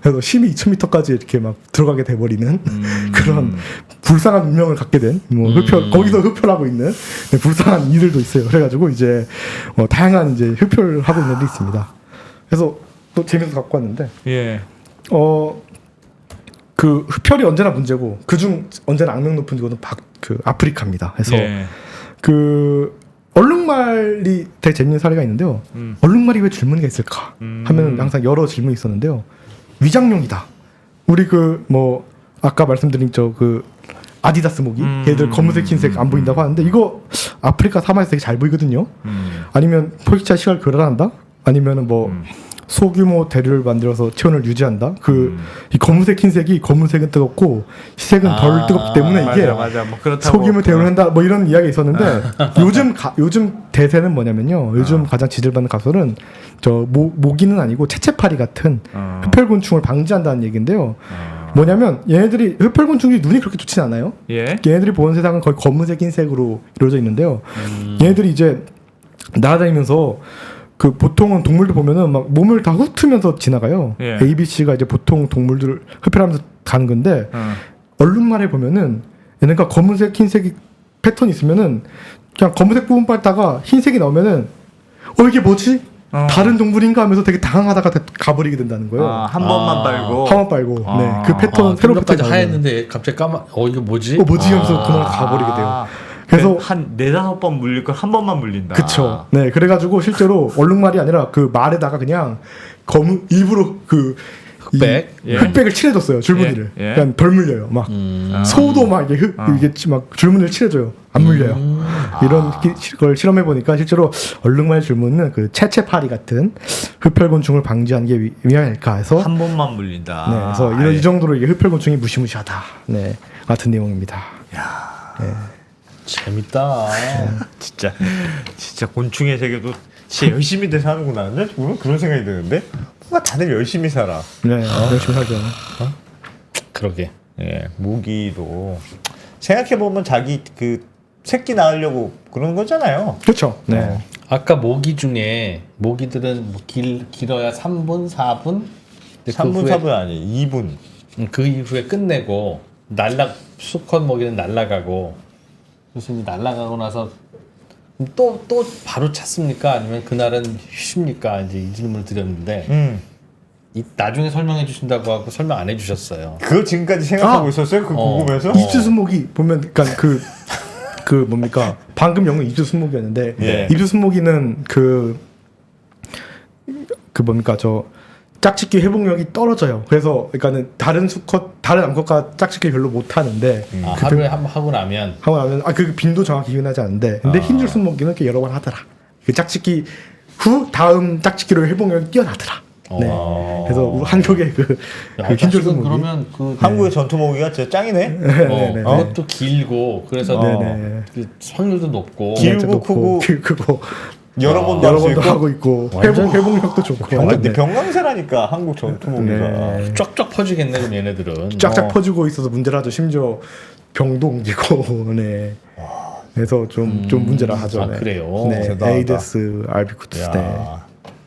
그래서 심해 2,000m까지 이렇게 막 들어가게 돼버리는 그런 불쌍한 운명을 갖게 된 뭐 거기서 흡혈하고 있는 네, 불쌍한 이들도 있어요. 그래가지고 이제 다양한 이제 흡혈하고 있는 애들이 있습니다. 그래서 또 재밌어서 갖고 왔는데 예. 그 흡혈이 언제나 문제고 그중 언제나 악명 높은 이거는 그 아프리카입니다. 그래서 예. 그 얼룩말이 되게 재밌는 사례가 있는데요. 얼룩말이 왜 줄무늬가 있을까 하면 항상 여러 질문이 있었는데요. 위장용이다. 우리 그 뭐 아까 말씀드린 저 그 아디다스 모기 얘들 검은색 흰색 안 보인다고 하는데 이거 아프리카 사막에서 되게 잘 보이거든요. 아니면 포식자 시설 교란한다. 아니면은 뭐 소규모 대류를 만들어서 체온을 유지한다. 이 검은색 흰색이 검은색은 뜨겁고 희색은 덜 뜨겁기 때문에 이게 맞아. 뭐 그렇다고 소규모 대우를 한다. 뭐 이런 이야기 있었는데 요즘 대세는 뭐냐면요. 요즘 가장 지지받는 가설은 저 모기는 아니고 채채파리 같은 흡혈곤충을 방지한다는 얘기인데요. 뭐냐면 얘네들이 흡혈곤충이 눈이 그렇게 좋진 않아요. 예. 얘네들이 보는 세상은 거의 검은색 흰색으로 이루어져 있는데요. 얘네들이 이제 날아다니면서 그 보통은 동물들 보면은 막 몸을 다 훑으면서 지나가요. 예. ABC가 이제 보통 동물들을 흡혈하면서 가는 건데 얼룩말에 보면은 얘네가 검은색, 흰색 패턴이 있으면은 그냥 검은색 부분 빨다가 흰색이 나오면은 이게 뭐지? 다른 동물인가 하면서 되게 당황하다가 가버리게 된다는 거예요. 한 번만 빨고. 한번 빨고. 네, 그 패턴 새로운 패턴이 까지 나오면 하였는데 갑자기 이게 뭐지? 뭐지 하면서 그날 가버리게 돼요. 그래서 한 4-5번 물릴 걸 한 번만 물린다. 그쵸. 네, 그래가지고 실제로 얼룩말이 아니라 그 말에다가 그냥 일부러 그 흑백? 흑백을 칠해줬어요. 줄무늬를. 예. 그냥 덜 물려요. 막 소도 막 이게 막 줄무늬를 칠해줘요. 안 물려요. 이런 걸 실험해 보니까 실제로 얼룩말 줄무늬는 그 채채파리 같은 흡혈곤충을 방지하는 게 위험할까 해서 한 번만 물린다. 네, 그래서 이 정도로 이게 흡혈곤충이 무시무시하다. 네, 같은 내용입니다. 야, 네. 재밌다. 진짜 곤충의 세계도 진짜 열심히들 사는구나. 오늘 그런 생각이 드는데 뭔가 다들 열심히 살아. 네, 열심히 살죠. 그러게. 예, 모기도 생각해 보면 자기 그 새끼 낳으려고 그런 거잖아요. 그렇죠. 네. 아까 모기 중에 모기들은 뭐 길어야 3분, 4분? 3분, 4분 아니 2분. 그 이후에 끝내고 수컷 모기는 날아가고 그래서 이제 날아가고 나서 또 바로 찾습니까? 아니면 그날은 쉽니까? 이제 이 질문을 드렸는데 나중에 설명해 주신다고 하고 설명 안 해주셨어요. 그거 지금까지 생각하고 있었어요? 그 궁금해서? 입주순모기 보면 그러니까 그 뭡니까 방금 영어 입주순모기였는데 예. 입주순모기는 그 뭡니까 저 짝짓기 회복력이 떨어져요. 그래서 그러니까는 다른 암컷과 짝짓기 별로 못 하는데 하루에 한 번 하고 나면 그 빈도 정확히 기억나지 않는데 근데 흰줄 순모기는 꽤 여러 번 하더라. 그 짝짓기 후 다음 짝짓기로 회복력이 뛰어나더라. 네. 그래서 한국의 그 흰줄 순모기 그러면 한국의 전투 모기가 진짜 짱이네. 그것도 길고 그래서 그 확률도 높고 길고 크고 여러 번도 하고 있고 회복력도 좋고. 근데 병강세라니까 한국 전투 모기가. 쫙쫙 퍼지겠네 그럼 얘네들은. 쫙쫙 퍼지고 있어서 문제라 하죠. 심지어 병도 옮기고. 네. 그래서 좀 문제라 하죠. 네. 그래요. 네. 대단하다. 에이데스 알비쿠투스. 네.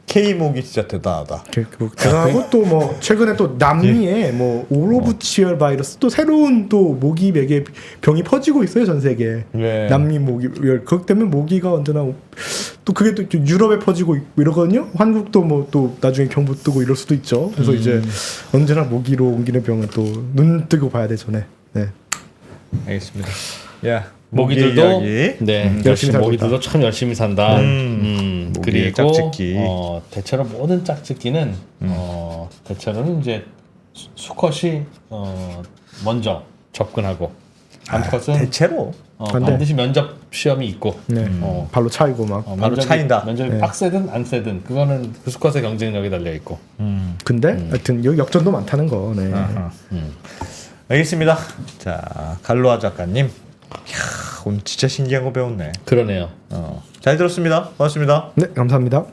K 모기 진짜 대단하다. 대단하고 또 뭐 최근에 또 남미에 뭐 오로부치얼 바이러스 또 새로운 또 모기 매개 병이 퍼지고 있어요 전 세계. 네. 남미 모기 그렇기 때문에 모기가 언제나 또 그게 또 유럽에 퍼지고 있고 이러거든요. 한국도 뭐 또 나중에 경보 뜨고 이럴 수도 있죠. 그래서 이제 언제나 모기로 옮기는 병은 또 눈 뜨고 봐야 되죠. 네. 알겠습니다. 야. 모기들도 모기 열심히 모기들도 참 열심히 산다. 모기의 그리고 짝짓기. 대체로 모든 짝짓기는 대체로는 이제 수컷이 먼저 접근하고 암컷은 대체로 반드시 면접 시험이 있고 네. 발로 차이고 막. 바로 차인다. 면접이 네. 빡세든 안 세든 그거는 그 수컷의 경쟁력이 달려 있고. 근데 하여튼 여기 역전도 많다는 거. 네. 알겠습니다. 자, 갈로아 작가님. 이야, 오늘 진짜 신기한 거 배웠네. 그러네요. 잘 들었습니다. 고맙습니다. 네, 감사합니다.